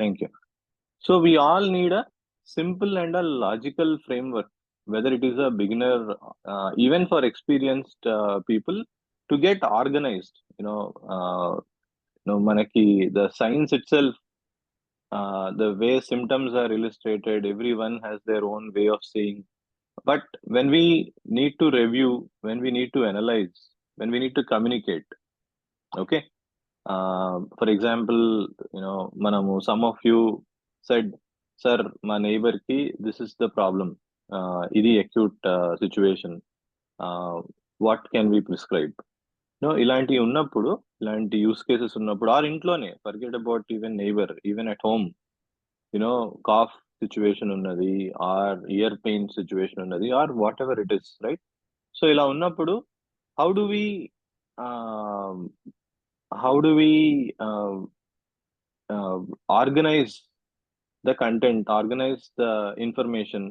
Thank you. So we all need a simple and a logical framework, whether it is a beginner, even for experienced people, to get organized. Manaki the science itself, the way symptoms are illustrated, everyone has their own way of saying. But when we need to review, when we need to analyze, when we need to communicate, okay. For example, manamu, some of you said, sir, my neighbor ki, this is the problem. Idi acute situation. What can we prescribe? ఇలాంటివి ఉన్నప్పుడు, ఇలాంటి use cases ఉన్నప్పుడు, or ఇంట్లోనే, forget about even neighbour, even at home, cough situation ఉన్నది, or ear pain situation ఉన్నది, or whatever it is, right? So ఇలా ఉన్నప్పుడు how do we how do we organize the content, organize the information,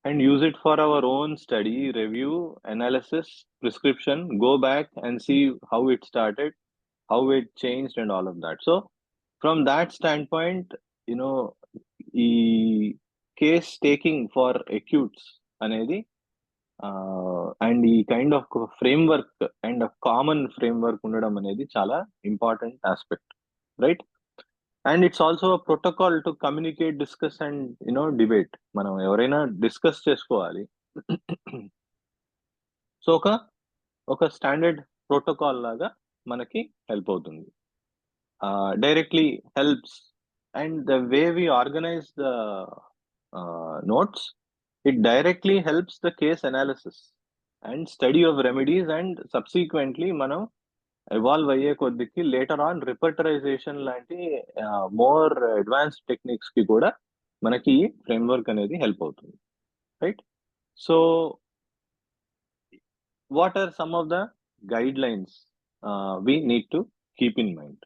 and use it for our own study, review, analysis, prescription, go back and see how it started, how it changed, and all of that. So from that standpoint, ఈ case taking for acutes అనేది and ఈ kind of framework and common framework ఉండడం అనేది చాలా important aspect, right? And it's also protocol to communicate, discuss and debate. మనం ఎవరైనా discuss చేసుకోవాలి. So ఒక స్టాండర్డ్ ప్రోటోకాల్ లాగా మనకి హెల్ప్ అవుతుంది, directly helps. And the way we organise the notes, it directly helps the case analysis and study of remedies, and subsequently మనం evolve అయ్యే కొద్దికి later on రిపర్టరైజేషన్ లాంటి మోర్ అడ్వాన్స్డ్ టెక్నిక్స్ కి కూడా మనకి ఫ్రేమ్వర్క్ అనేది హెల్ప్ అవుతుంది, right? So what are some of the guidelines we need to keep in mind?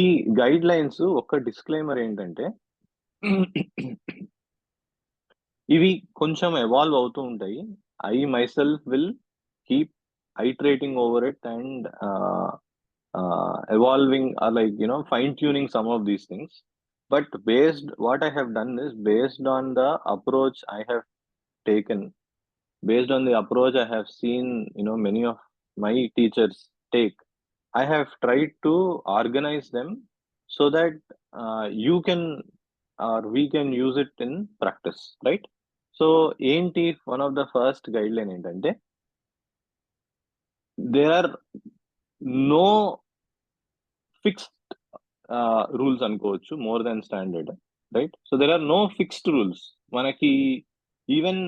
ఈ guidelines ఒక డిస్క్లైమర్ ఏంటంటే, ఇవి కొంచెం ఎవాల్వ్ అవుతూ ఉంటాయి. I myself will keep iterating over it and evolving, or fine tuning some of these things. But what I have done is, based on the approach I have taken, based on the approach I have seen many of my teachers take, I have tried to organize them so that you can, or we can use it in practice, right? So ఏంటి one of the first guideline ఏంటంటే, there are no fixed rules అనుకోవచ్చు, more than standard, right? So there are no fixed rules. మనకి even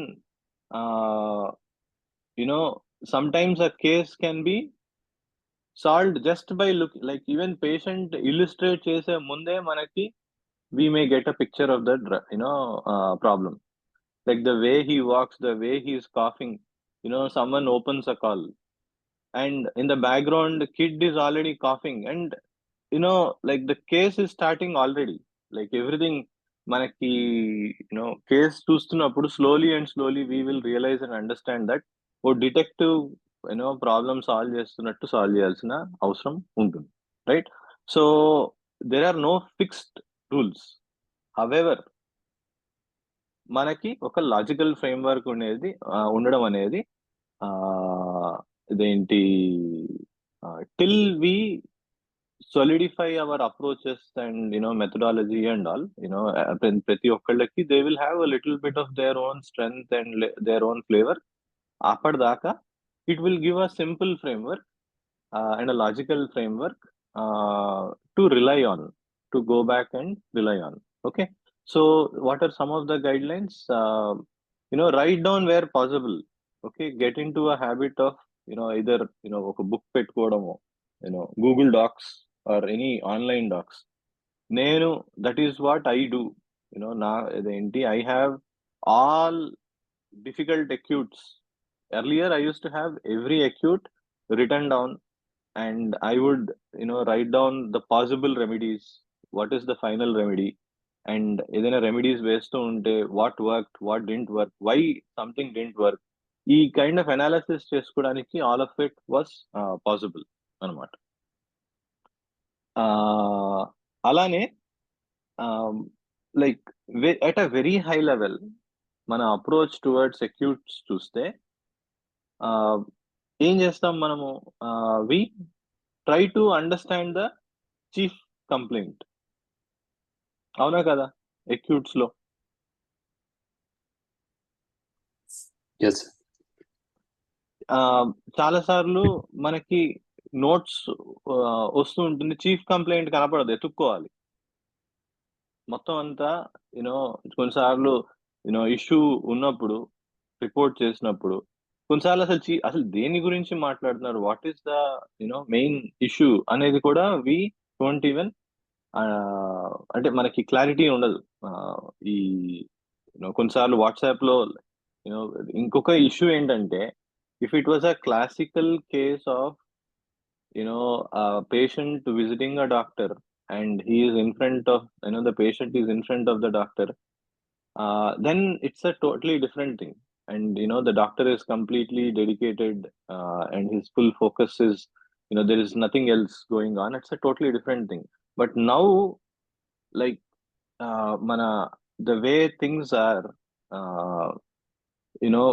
sometimes a case can be solved just by look, like even patient illustrate చేసే ముందే మనకి we may get a picture of the problem, like the way he walks, the way he is coughing, someone opens a call and in the background the kid is already coughing, and like the case is starting already, like everything manaki case చూస్తున్నప్పుడు slowly and slowly we will realize and understand that ఓ detective problem solve చేస్తున్నట్టు solve చేయాల్సిన అవసరం ఉంటుంది, right? So there are no fixed rules. However, మనకి ఒక logical framework ఉండడం అనేది ఇదేంటి, till we solidify our approaches and methodology and all, ప్రతి ఒక్కళ్ళకి they will have a little bit of their own strength and their own flavor. అప్పటిదాకా it will give a simple framework and a logical framework to rely on, to go back and rely on. Okay, so what are some of the guidelines? Write down where possible. Okay, get into a habit of either ఒక book పెట్టుకోవడము, Google Docs or any online docs. That is what I do. I have all difficult acutes. Earlier I used to have every acute written down, and I would write down the possible remedies, what is the final remedy, and ఏదైనా remedies వేస్తూ ఉంటే what worked, what didn't work, why something didn't work. ఈ kind of analysis చేసుకోవడానికి all of it was possible అన్నమాట. అలానే like at a very high level మన approach towards acutes చూస్తే ఏం చేస్తాం మనము? We try to understand the chief complaint. అవునా కదా? అక్యూట్స్ లో ఎస్ చాలా సార్లు మనకి నోట్స్ వస్తూ ఉంటుంది, చీఫ్ కంప్లైంట్ కనపడదు, ఎత్తుక్కోవాలి మొత్తం అంతా. యూనో కొన్నిసార్లు ఇష్యూ ఉన్నప్పుడు రిపోర్ట్ చేసినప్పుడు కొన్నిసార్లు అసలు దేని గురించి మాట్లాడుతున్నారు, what is the main issue అనేది కూడా వి డోంట్ ఈవెన్ అంటే మనకి క్లారిటీ ఉండదు. ఈ కొన్నిసార్లు వాట్సాప్ లో ఇంకొక ఇష్యూ ఏంటంటే, if it was a classical case of patient visiting a doctor and he is in front of the patient is in front of the doctor, then it's a totally different thing. And the doctor is completely dedicated, and his full focus is there is nothing else going on. It's a totally different thing. But now, like, mana the way things are, uh, you know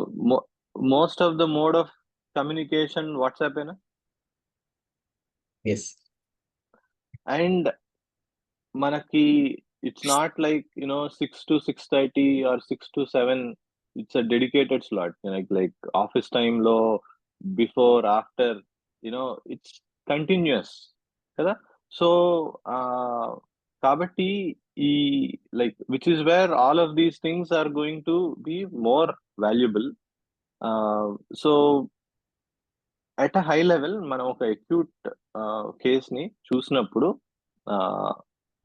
most of the mode of communication WhatsApp, yes and మనకి it's not like 6 to 6:30 or 6 to 7. It's a dedicated slot, like office టైంలో before after, it's continuous కదా. So కాబట్టి ఈ like which is where all of these things are going to be more valuable. So at a high level మనం ఒక acute case ని చూసినప్పుడు,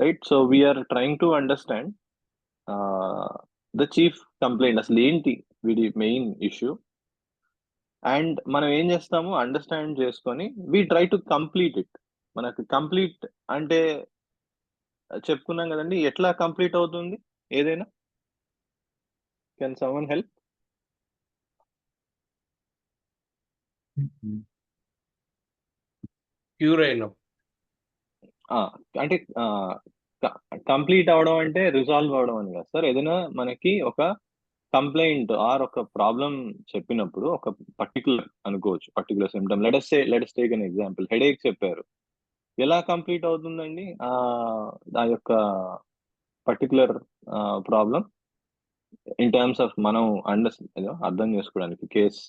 right, so we are trying to understand the chief complaint అసలు ఏంటి, వీడి main issue. And మనం ఏం చేస్తాము, అండర్స్టాండ్ చేసుకొని we try to complete it. మనకు కంప్లీట్ అంటే చెప్పుకున్నాం కదండి, ఎట్లా కంప్లీట్ అవుతుంది ఏదైనా? Can someone help? క్యూర్ అయిన అంటే కంప్లీట్ అవడం అంటే రిజాల్వ్ అవడం అని కదా సార్. ఏదైనా మనకి ఒక కంప్లైంట్ ఆర్ ఒక ప్రాబ్లం చెప్పినప్పుడు ఒక పర్టికులర్ అనుకోవచ్చు, particular symptom. Let's take an example, headache చెప్పారు. ఎలా కంప్లీట్ అవుతుందండి ఆ యొక్క particular problem in terms of మనం అర్థం చేసుకోవడానికి, కేస్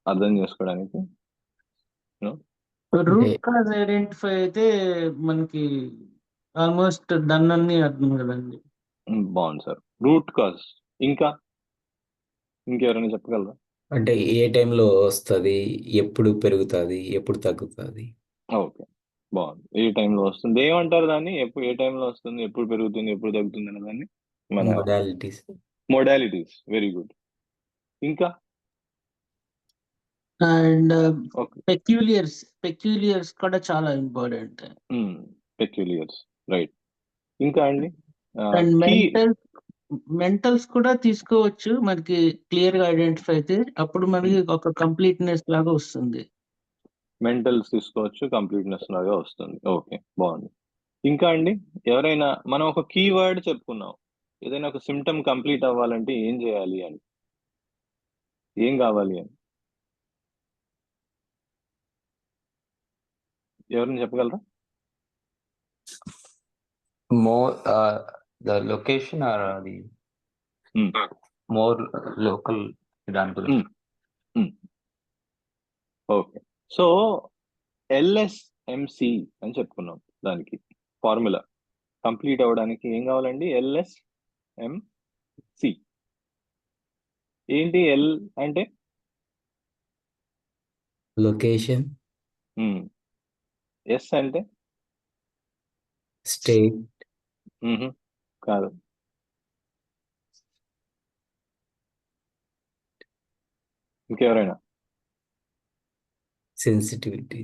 అర్థం చేసుకోవడానికి? రూట్ కాజ్ ఐడెంటిఫై అయితే మనకి ఆల్మోస్ట్ డన్ అన్ని అర్థం కదండి. బాగుంది సార్. రూట్ కాజ్ ఇంకెవరైనా చెప్పగలరా? అంటే ఏ టైంలో వస్తుంది, ఎప్పుడు పెరుగుతుంది, ఎప్పుడు తగ్గుతుంది. ఓకే, బాగుంది. ఏ టైంలో వస్తుంది, ఏమంటారు దాన్ని? ఏ టైంలో వస్తుంది, ఎప్పుడు పెరుగుతుంది, ఎప్పుడు తగ్గుతుంది అనే దాన్ని మన మోడాలిటీస్. Very good. ఇంకా అండ్ పెక్యులియర్స్ కూడా చాలా ఇంపార్టెంట్. పెక్యులియర్స్, రైట్. ఇంకా అండి అండ్ మెంటల్స్ కూడా తీసుకోవచ్చు, మనకి క్లియర్ గా ఐడెంటిఫై అయితే అప్పుడు మనకి ఒక కంప్లీట్నెస్ లాగా వస్తుంది. మెంటల్స్ తీసుకోవచ్చు, కంప్లీట్నెస్ లాగా వస్తుంది. ఓకే, బాగుంది. ఇంకా అండి ఎవరైనా, మనం ఒక కీవర్డ్ చెప్పుకున్నాం, ఏదైనా ఒక సిమ్టమ్ కంప్లీట్ అవ్వాలంటే ఏం చేయాలి అని, ఏం కావాలి అని ఎవరైనా చెప్పగలరా? More the location or the more local దాని గురించి. ఓకే, సో LSMC అని చెప్పుకున్నాం. దానికి ఫార్ములా కంప్లీట్ అవ్వడానికి ఏం కావాలండి? LSMC. ఏంటి ఎల్ అంటే? లొకేషన్. ఎస్ అంటే? స్టేట్. కాదు. ఇంకెవరైనా? సెన్సిటివిటీ.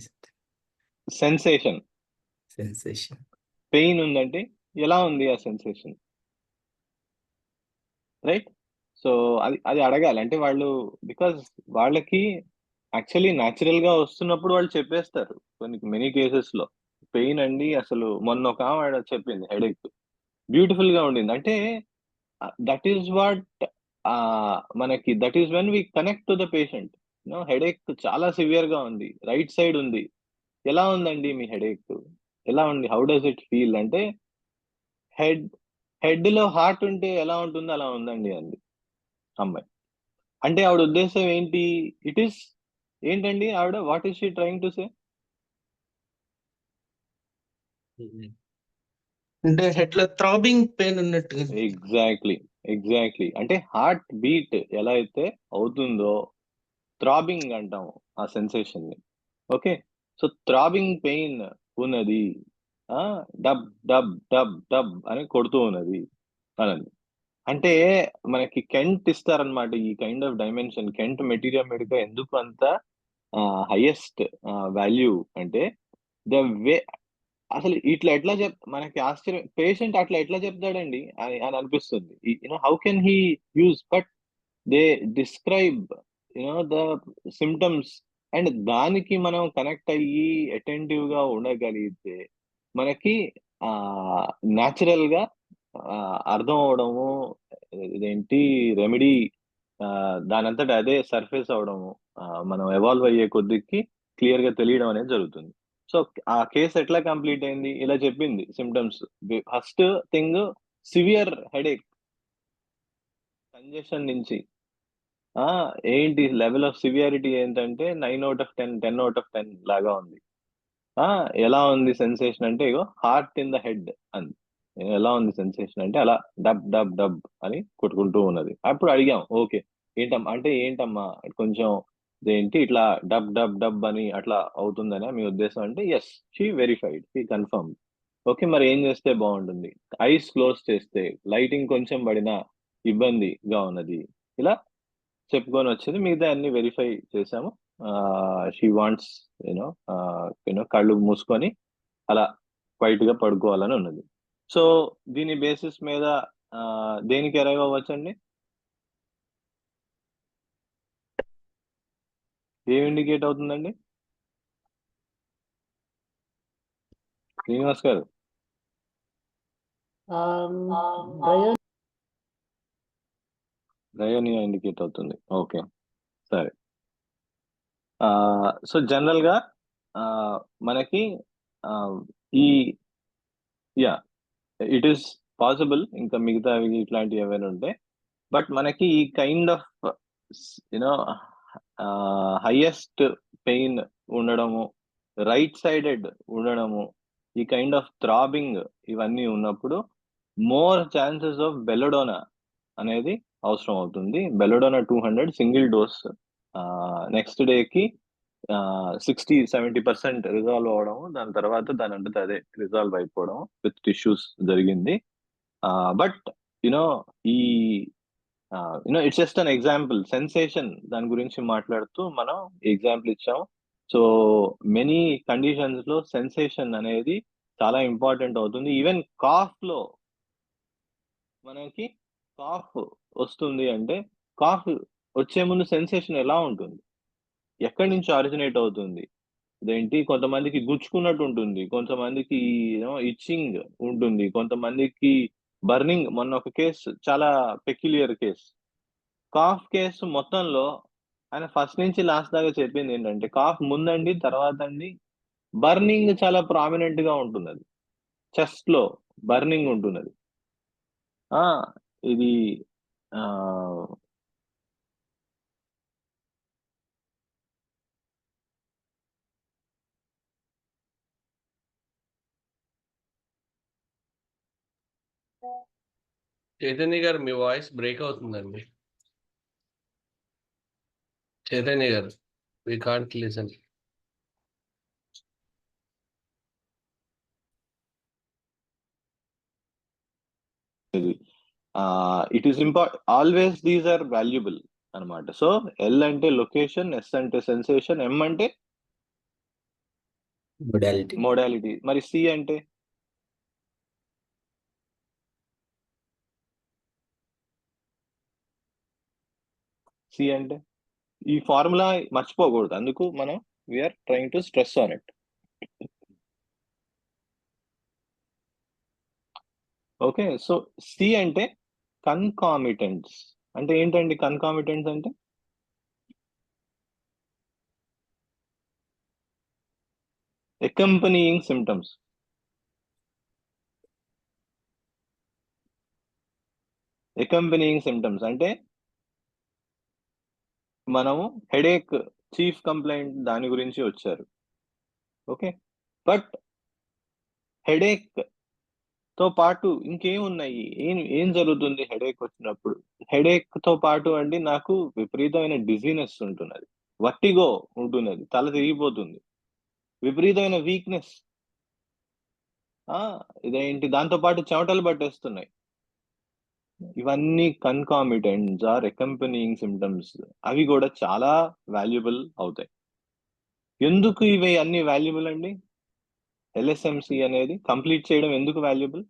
సెన్సేషన్. పెయిన్ ఉందంటే ఎలా ఉంది ఆ సెన్సేషన్, రైట్? సో అది అడగాలి. అంటే వాళ్ళు, బికాజ్ వాళ్ళకి యాక్చువల్లీ న్యాచురల్ గా వస్తున్నప్పుడు వాళ్ళు చెప్పేస్తారు మెనీ కేసెస్ లో పెయిన్ అండి. అసలు మొన్న ఒక ఆమె చెప్పింది హెడేక్ బ్యూటిఫుల్ గా ఉండింది. అంటే దట్ ఈస్ వాట్ మనకి that is when we connect to the patient. Headache చాలా సివియర్ గా ఉంది, రైట్ సైడ్ ఉంది. ఎలా ఉందండి మీ హెడేక్, ఎలా ఉంది, హౌ డస్ ఇట్ ఫీల్ అంటే, హెడ్ హెడ్ లో హార్ట్ ఉంటే ఎలా ఉంటుందో అలా ఉందండి అంది అమ్మాయి. అంటే ఆవిడ ఉద్దేశం ఏంటి? ఇట్ ఈస్ ఏంటండి ఆవిడ, what is she trying to say? అంటే హెడ్ లో థ్రాబింగ్ పెయిన్ ఉన్నట్టు. ఎగ్జాక్ట్లీ అంటే హార్ట్ బీట్ ఎలా అయితే అవుతుందో థ్రాబింగ్ అంటాము ఆ సెన్సేషన్ ని. ఓకే, సో థ్రాబింగ్ పెయిన్ ఉన్నది, డబ్ డబ్ డబ్ డబ్ అని కొడుతూ ఉన్నది అనండి. అంటే మనకి కెంట్ ఇస్తారనమాట ఈ kind of dimension. Kent material medica ఎందుకు అంత హైయెస్ట్ వాల్యూ అంటే, ద వే అసలు ఇట్లా ఎట్లా మనకి ఆశ్చర్యం, పేషెంట్ అట్లా ఎట్లా చెప్తాడండి అని అనిపిస్తుంది. How can he use, but they describe the symptoms. And దానికి మనం కనెక్ట్ అయ్యి అటెంటివ్ గా ఉండగలిగితే మనకి ఆ న్యాచురల్ గా అర్థం అవడము, ఇదేంటి రెమెడీ దానంతట అదే సర్ఫేస్ అవడము, మనం ఎవాల్వ్ అయ్యే కొద్దికి క్లియర్ గా తెలియడం అనేది జరుగుతుంది. సో ఆ కేసు ఎట్లా కంప్లీట్ అయింది? ఇలా చెప్పింది symptoms. First thing severe headache, congestion నుంచి ఏంటి లెవెల్ ఆఫ్ సివియారిటీ ఏంటంటే 9/10, 10/10 లాగా ఉంది. ఎలా ఉంది సెన్సేషన్ అంటే, ఇగో హార్ట్ ఇన్ ద హెడ్ అంది. ఎలా ఉంది సెన్సేషన్ అంటే అలా డబ్ డబ్ డబ్ అని కొట్టుకుంటూ ఉన్నది. అప్పుడు అడిగాం, ఓకే ఏంటమ్మా అంటే, ఏంటమ్మా కొంచెం ఏంటి ఇట్లా డబ్ డబ్ డబ్ అని అట్లా అవుతుందనే మీ ఉద్దేశం అంటే, yes she verified, she confirm. Okay, మరి ఏం చేస్తే బాగుంటుంది? ఐస్ క్లోజ్ చేస్తే, లైటింగ్ కొంచెం పడినా ఇబ్బందిగా ఉన్నది, ఇలా చెప్పుకొని వచ్చింది. మిగతా అన్ని వెరిఫై చేసాము. షీ వాంట్స్ కళ్ళు మూసుకొని అలా క్వైట్ గా పడుకోవాలని ఉన్నది. సో దీని బేసిస్ మీద దేనికి అరైవ్ అవ్వచ్చండి? ఏం ఇండికేట్ అవుతుందండి శ్రీనివాస్ గారు? డయోనియా ఇండికేట్ అవుతుంది. ఓకే, సరే. సో జనరల్ గా మనకి ఈ యా ఇట్ ఈస్ పాసిబుల్ ఇంకా మిగతా ఇట్లాంటివి ఏమైనా ఉంటే, బట్ మనకి ఈ kind of you know highest pain ఉండడము, రైట్ సైడెడ్ ఉండడము, ఈ కైండ్ ఆఫ్ థ్రాబింగ్ ఇవన్నీ ఉన్నప్పుడు మోర్ ఛాన్సెస్ ఆఫ్ బెల్లడోనా అనేది అవసరం అవుతుంది. బెల్లడోనా 200 సింగిల్ డోస్ నెక్స్ట్ డేకి 60-70% రిజాల్వ్ అవడం, దాని తర్వాత దాని అంటే అదే రిజాల్వ్ అయిపోవడం విత్ టిష్యూస్ జరిగింది. బట్ యునో ఈ it's just an example, sensation దాని గురించి మాట్లాడుతూ మనం ఎగ్జాంపుల్ ఇచ్చాం. సో మెనీ కండిషన్స్ లో సెన్సేషన్ అనేది చాలా ఇంపార్టెంట్ అవుతుంది. ఈవెన్ కాఫ్ లో మనకి కాఫ్ వస్తుంది అంటే, కాఫ్ వచ్చే ముందు సెన్సేషన్ ఎలా ఉంటుంది, ఎక్కడి నుంచి ఆరిజినేట్ అవుతుంది, ఇదేంటి కొంతమందికి గుచ్చుకున్నట్టు ఉంటుంది, కొంతమందికి ఇచ్చింగ్ ఉంటుంది, కొంతమందికి బర్నింగ్. మొన్న ఒక కేసు చాలా పెక్యులియర్ కేసు, కాఫ్ కేసు మొత్తంలో ఆయన ఫస్ట్ నుంచి లాస్ట్ దాకా చెప్పింది ఏంటంటే, కాఫ్ ముందండి, తర్వాత అండి బర్నింగ్ చాలా ప్రామినెంట్ గా ఉంటుంది, అది చెస్ట్ లో బర్నింగ్ ఉంటున్నది. ఇది ఆ చైతన్య గారు మీ వాయిస్ బ్రేక్ అవుతుందండి. చైతన్య గారు, we can't listen. It is always these are valuable అనమాట. సో ఎల్ అంటే లొకేషన్, ఎస్ అంటే సెన్సేషన్, ఎం అంటే మోడాలిటీ, మరి సి అంటే ఈ ఫార్ములా మర్చిపోకూడదు, అందుకు మనం we are trying to stress on it. Okay, so C అంటే కన్కామిటెంట్స్. అంటే ఏంటండి కన్కామిటెంట్స్ అంటే? Accompanying symptoms. అకంపెనీయింగ్ సిమ్టమ్స్ అంటే మనము హెడేక్ చీఫ్ కంప్లైంట్ దాని గురించి వచ్చారు. ఓకే, బట్ హెడేక్ తో పాటు ఇంకేమున్నాయి? ఏం జరుగుతుంది హెడేక్ వచ్చినప్పుడు? హెడేక్ తో పాటు అండి నాకు విపరీతమైన డిజీనెస్ ఉంటున్నది, వర్టిగో ఉంటున్నది, తల తిరిగిపోతుంది, విపరీతమైన వీక్నెస్, ఇదేంటి దాంతో పాటు చెమటలు పట్టేస్తున్నాయి. ఇవన్నీ కన్కామిటెంట్స్ ఆర్ అకంపెనీయింగ్ సిమ్టమ్స్. అవి కూడా చాలా వాల్యుబుల్ అవుతాయి. ఎందుకు ఇవి అన్ని వాల్యుబుల్ అండి? LSMC అనేది కంప్లీట్ చేయడం ఎందుకు valuable?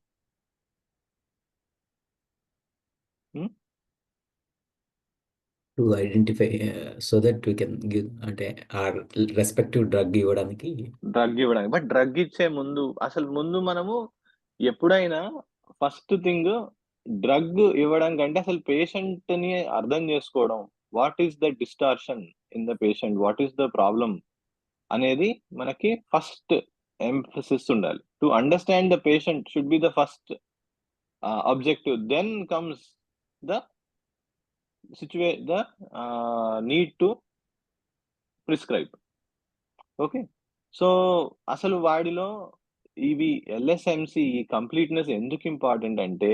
To identify so that we can give, అంటే ఆ రెస్పెక్టివ్ డ్రగ్ ఇవ్వడానికి. బట్ డ్రగ్ ఇచ్చే ముందు మనము ఎప్పుడైనా ఫస్ట్ థింగ్ డ్రగ్ ఇవ్వడం కంటే అసలు పేషెంట్ ని అర్థం చేసుకోవడం, what is the distortion in the patient, what is the problem అనేది మనకి ఫస్ట్ ఎంఫసిస్ ఉండాలి. To understand the patient should be the first objective, then comes the need to prescribe. Okay, so అసలు వాడిలో ఇవి LSMC ఈ completeness ఎందుకు important అంటే,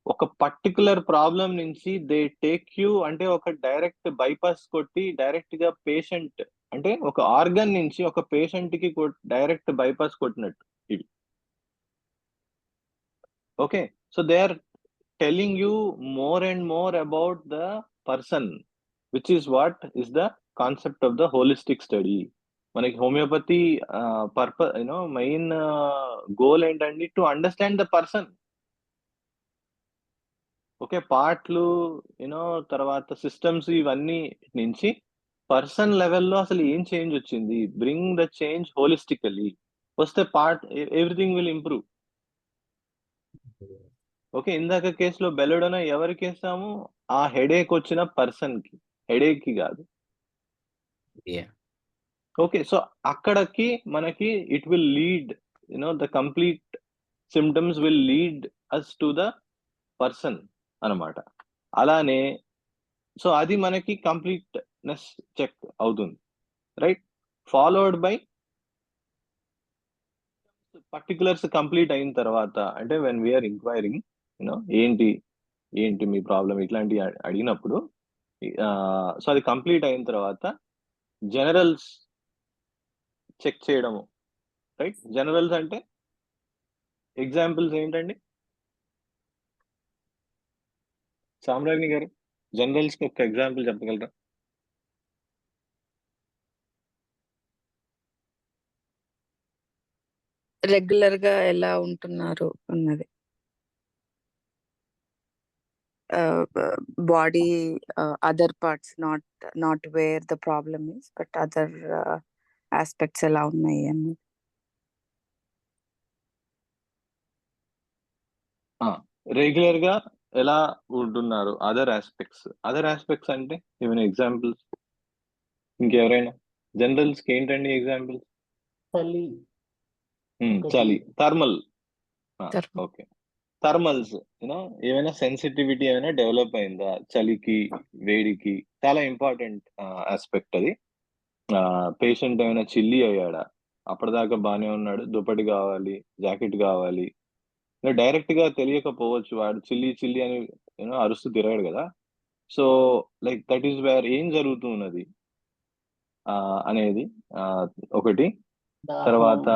ఒక పర్టికులర్ ప్రాబ్లం నుంచి దే టేక్ యూ, అంటే ఒక డైరెక్ట్ బైపాస్ కొట్టి డైరెక్ట్ గా పేషెంట్, అంటే ఒక ఆర్గన్ నుంచి ఒక పేషెంట్ కి డైరెక్ట్ బైపాస్ కొట్టినట్టు ఇవి. Okay, so they are telling you more and more about the person, which is what is the concept of the holistic study. మనకి హోమియోపతి పర్పస్ మెయిన్ గోల్ ఏంటండి? To understand the person. Okay, పార్ట్లు తర్వాత systems ఇవన్నీ నుంచి person లెవెల్లో అసలు ఏం change వచ్చింది, బ్రింగ్ ద చేంజ్ హోలిస్టికల్లీ. వస్తే ఎవ్రీథింగ్ విల్ ఇంప్రూవ్. ఓకే, ఇందాక కేసులో బెల్లుడోనా ఎవరికి వేసాము? ఆ హెడేక్ వచ్చిన పర్సన్ కి, హెడేక్ కి కాదు. ఓకే, సో అక్కడికి మనకి it will lead, the complete symptoms will lead us to the person అన్నమాట. అలానే సో అది మనకి కంప్లీట్నెస్ చెక్ అవుతుంది, right? Followed by particulars complete అయిన తర్వాత, అంటే వెన్ వీఆర్ ఇంక్వైరింగ్ ఏంటి మీ ప్రాబ్లం ఇట్లాంటివి అడిగినప్పుడు, సో అది కంప్లీట్ అయిన తర్వాత జనరల్స్ చెక్ చేయడము, రైట్? జనరల్స్ అంటే ఎగ్జాంపుల్స్ ఏంటండి? సామ్రాజ్ని గారు, జనరల్స్ కి ఒక ఎగ్జాంపుల్ చెప్పగలరా? రెగ్యులర్ గా ఎలా ఉంటున్నారు అన్నది. Body other parts, not wear the problem is, but other aspects ఎలా ఉన్నాయి అన్నది. రెగ్యులర్ గా ఎలా ఉంటున్నారు, అదర్ ఆస్పెక్ట్స్ అంటే ఏమైనా ఎగ్జాంపుల్స్? ఇంకెవరైనా? జనరల్స్ కి ఏంటండి ఎగ్జాంపుల్స్? చలి, థర్మల్. ఓకే, థర్మల్స్ ఏమైనా సెన్సిటివిటీ ఏమైనా డెవలప్ అయిందా చలికి, వేడికి? చాలా ఇంపార్టెంట్ ఆస్పెక్ట్ అది. పేషెంట్ ఏమైనా చిల్లీ అయ్యాడా? అప్పటిదాకా బాగానే ఉన్నాడు, దుప్పటి కావాలి, జాకెట్ కావాలి, డైరెక్ట్ గా తెలియకపోవచ్చు, వాడు చిల్లీ అని అరుస్తూ తిరగాడు కదా. So like that is where ఏం జరుగుతున్నది అనేది ఒకటి. తర్వాత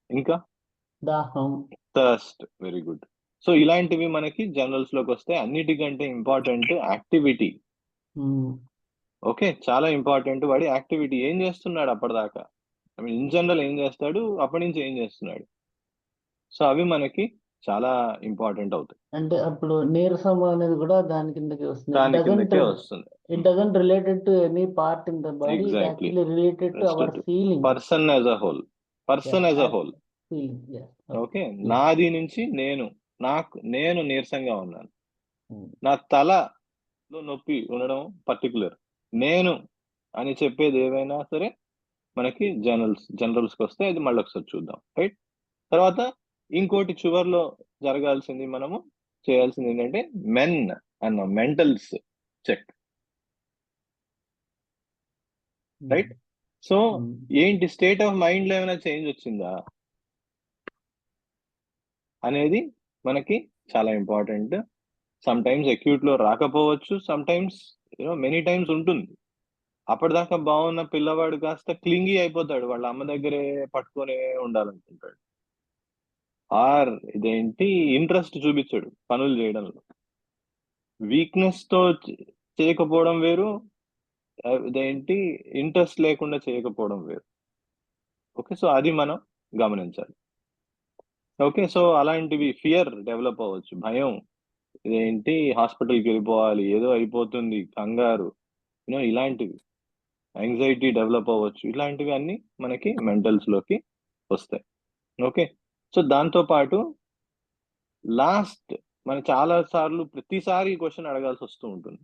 ఇంకా థర్స్ట్, వెరీ గుడ్. సో ఇలాంటివి మనకి జనరల్స్ లోకి వస్తే అన్నిటికంటే ఇంపార్టెంట్ యాక్టివిటీ. ఓకే, చాలా ఇంపార్టెంట్. వాడి యాక్టివిటీ ఏం చేస్తున్నాడు అప్పటిదాకా, ఇన్ జనరల్ ఏం చేస్తాడు, అప్పటి నుంచి ఏం చేస్తున్నాడు. సో అవి మనకి చాలా ఇంపార్టెంట్ అవుతాయి. అంటే అప్పుడు నీరసం అనేది కూడా దాని కిందకి వస్తుంది. దాని కిందకే వస్తుంది. It doesn't related to any part in the body. It Exactly. actually related to our feeling. Person as a whole. Feeling, yes. Okay, నాది నుంచి నేను నీరసంగా ఉన్నాను, నా తలలో నొప్పి ఉండడం పర్టికులర్, నేను అని చెప్పేది ఏవైనా సరే మనకి జనరల్స్కి వస్తే అది మళ్ళీ ఒకసారి చూద్దాం, రైట్. తర్వాత ఇంకోటి చివర్లో జరగాల్సింది, మనము చేయాల్సింది ఏంటంటే మెంటల్స్ చెక్, రైట్. సో ఏంటి స్టేట్ ఆఫ్ మైండ్ లో ఏమైనా చేంజ్ వచ్చిందా అనేది మనకి చాలా ఇంపార్టెంట్. సమ్ టైమ్స్ అక్యూట్ లో రాకపోవచ్చు, సమ్ టైమ్స్ మెనీ టైమ్స్ ఉంటుంది. అప్పటిదాకా బాగున్న పిల్లవాడు కాస్త క్లింగి అయిపోతాడు, వాళ్ళ అమ్మ దగ్గరే పట్టుకొని ఉండాలనుకుంటాడు. ఆర్ ఇదేంటి ఇంట్రెస్ట్ చూపించాడు పనులు చేయడంలో. వీక్నెస్ తో చేయకపోవడం వేరు, ఇదేంటి ఇంట్రెస్ట్ లేకుండా చేయకపోవడం వేరు. ఓకే, సో అది మనం గమనించాలి. ఓకే, సో అలాంటివి ఫియర్ డెవలప్ అవ్వచ్చు, భయం, ఇదేంటి హాస్పిటల్కి వెళ్ళిపోవాలి, ఏదో అయిపోతుంది, కంగారు, ఇలాంటివి, యాంగ్జైటీ డెవలప్ అవ్వచ్చు. ఇలాంటివి అన్ని మనకి మెంటల్స్ లోకి వస్తాయి. ఓకే, సో దాంతో పాటు లాస్ట్ మనం చాలా సార్లు ప్రతిసారి ఈ క్వశ్చన్ అడగాల్సి వస్తూ ఉంటుంది,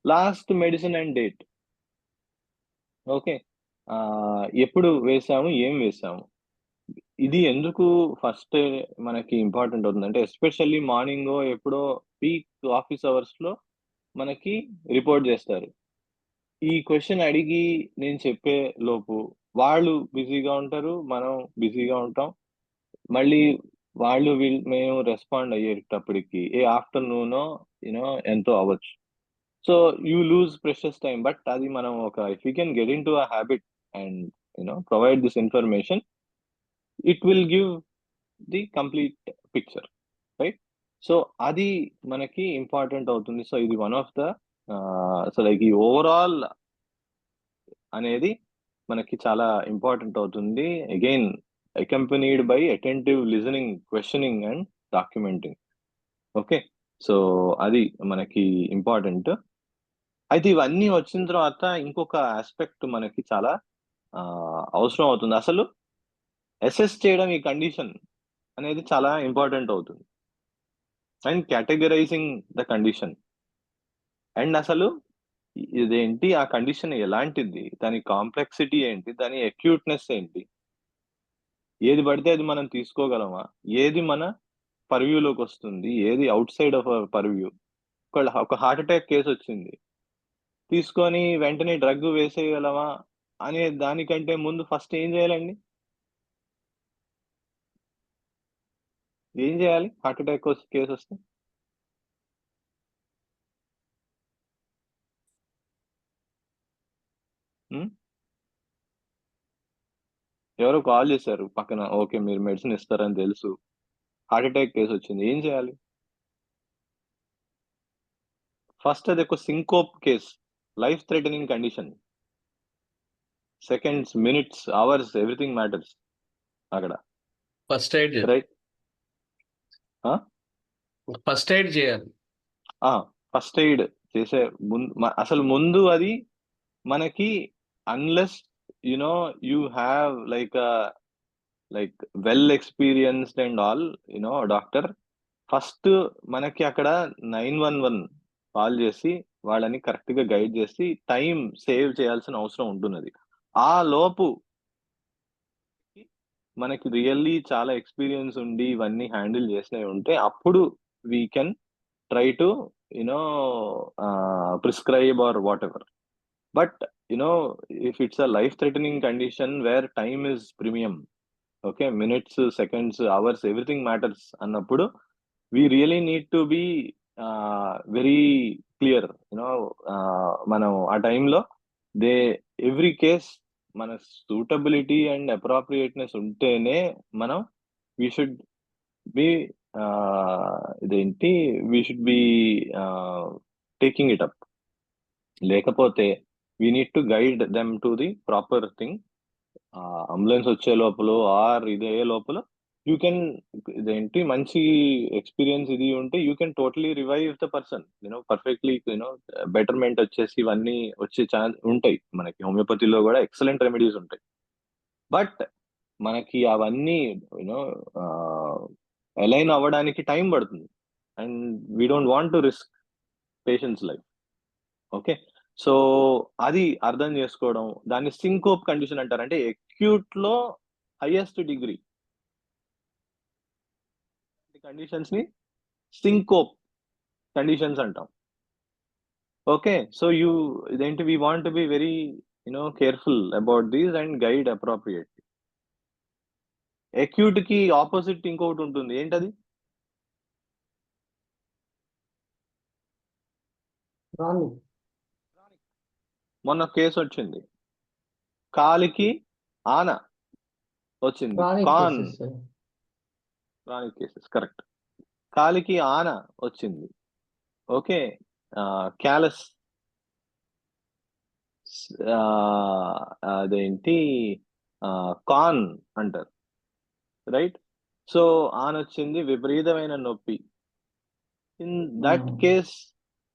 last medicine and date. Okay, ఎప్పుడు వేసాము, ఏం వేసాము, ఇది ఎందుకు ఫస్ట్ మనకి ఇంపార్టెంట్ అవుతుంది అంటే, ఎస్పెషల్లీ మార్నింగ్ ఎప్పుడో పీక్ ఆఫీస్ అవర్స్ లో మనకి రిపోర్ట్ చేస్తారు. ఈ క్వశ్చన్ అడిగి నేను చెప్పే లోపు వాళ్ళు బిజీగా ఉంటారు, మనం బిజీగా ఉంటాం, మళ్ళీ మేము రెస్పాండ్ అయ్యేటప్పటికి ఆఫ్టర్నూన్ ఎంతో అవ్వచ్చు. So you lose precious time. But అది మనం if you can get in to a habit and provide this information, it will give the complete picture, right. So అది మనకి ఇంపార్టెంట్ అవుతుంది. సో ఇది one of the so like ఈ overall అనేది మనకి చాలా ఇంపార్టెంట్ అవుతుంది. Again accompanied by attentive listening, questioning and documenting. Okay, so అది మనకి ఇంపార్టెంట్. అయితే ఇవన్నీ వచ్చిన తర్వాత ఇంకొక ఆస్పెక్ట్ మనకి చాలా అవసరం అవుతుంది. అసలు అసెస్ చేయడం ఈ కండిషన్ అనేది చాలా ఇంపార్టెంట్ అవుతుంది, and categorising the condition, and అసలు ఇదేంటి, ఆ కండిషన్ ఎలాంటిది, దాని కాంప్లెక్సిటీ ఏంటి, దాని అక్యూట్నెస్ ఏంటి, ఏది పడితే అది మనం తీసుకోగలమా, ఏది మన పర్వ్యూలోకి వస్తుంది, ఏది అవుట్ సైడ్ ఆఫ్ పర్వ్యూ. ఒక హార్ట్ అటాక్ కేసు వచ్చింది, తీసుకొని వెంటనే డ్రగ్ వేసేయగలమా అనే దానికంటే ముందు ఫస్ట్ ఏం చేయాలండి, ఏం చేయాలి హార్ట్ అటాక్ కేసు వస్తే? ఎవరో కాల్ చేశారు పక్కన, ఓకే మీరు మెడిసిన్ ఇస్తారని తెలుసు, హార్ట్ అటాక్ కేసు వచ్చింది, ఏం చేయాలి? ఫస్ట్ అది ఒక syncope case, life threatening condition, seconds, minutes, hours, everything matters అక్కడ. First aid right, first aid చేయాలి. ఫస్ట్ ఎయిడ్ చేసే అసలు ముందు అది మనకి, unless you have like well experienced and all doctor, first మనకి అక్కడ 911 కాల్ చేసి వాళ్ళని కరెక్ట్ గా గైడ్ చేసి టైం సేవ్ చేయాల్సిన అవసరం ఉంటున్నది. ఆ లోపు మనకి రియల్లీ చాలా ఎక్స్పీరియన్స్ ఉండి ఇవన్నీ హ్యాండిల్ చేసినవి ఉంటే, అప్పుడు we can try to prescribe or whatever. But if it's a life threatening condition where time is premium, okay, minutes, seconds, hours, everything matters అన్నప్పుడు we really need to be very clear, మనం ఆ టైంలో every case మన suitability and appropriateness ఉంటేనే మనం we should be we should be taking it up. లేకపోతే we need to guide them to the proper thing. Ambulance వచ్చే లోపల are ఇదే లోపల యూ కెన్ ఇదేంటి మంచి ఎక్స్పీరియన్స్ ఇది ఉంటే you can totally revive the person, perfectly, betterment వచ్చేసి ఇవన్నీ వచ్చే ఛాన్స్ ఉంటాయి. మనకి హోమియోపతిలో కూడా ఎక్సలెంట్ రెమెడీస్ ఉంటాయి. బట్ మనకి అవన్నీ అలైన్ అవ్వడానికి టైం పడుతుంది, and we don't want to risk patients life. Okay, so అది అర్థం చేసుకోవడం, దాన్ని సింకోప్ కండిషన్ అంటారు. అంటే అక్యూట్ లో హైయెస్ట్ డిగ్రీ కండిషన్స్ ని సింకోప్ కండిషన్స్ అంటాం. ఓకే, సో ఇదేంటి, we want to be very careful about these and guide appropriate. Acute కి ఆపోజిట్ ఇంకొకటి ఉంటుంది, ఏంటది? మొన్న కేసు వచ్చింది, కాలికి ఆన వచ్చింది, కాన్ క్రానిక్ కేసెస్, కరెక్ట్. కాలికి ఆన వచ్చింది, ఓకే, క్యాలస్, అదేంటి కాన్ అంటారు, రైట్? సో ఆన వచ్చింది, విపరీతమైన నొప్పి. ఇన్ దట్ కేస్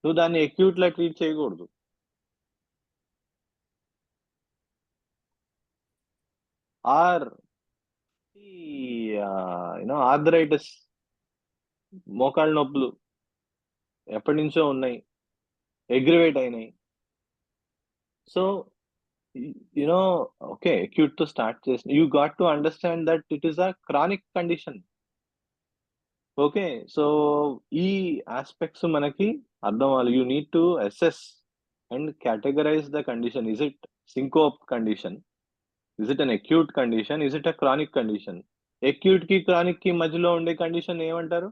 నువ్వు దాన్ని అక్యూట్ లా ట్రీట్ చేయకూడదు. ఆర్ ఆర్థరైటిస్, మోకాళ్ళ నొప్పులు ఎప్పటి నుంచో ఉన్నాయి, అగ్రివేట్ అయినాయి. సో ఓకే, అక్యూట్ తో స్టార్ట్ చేసి you got to understand that it is a chronic condition. Okay, so ఈ ఆస్పెక్ట్స్ మనకి అర్థం అవ్వాలి. You need to assess and categorise the condition. Is it syncope condition? Is it an acute condition? Is it a chronic condition? Acute కి chronic కి మధ్యలో ఉండే condition ఏమంటారు?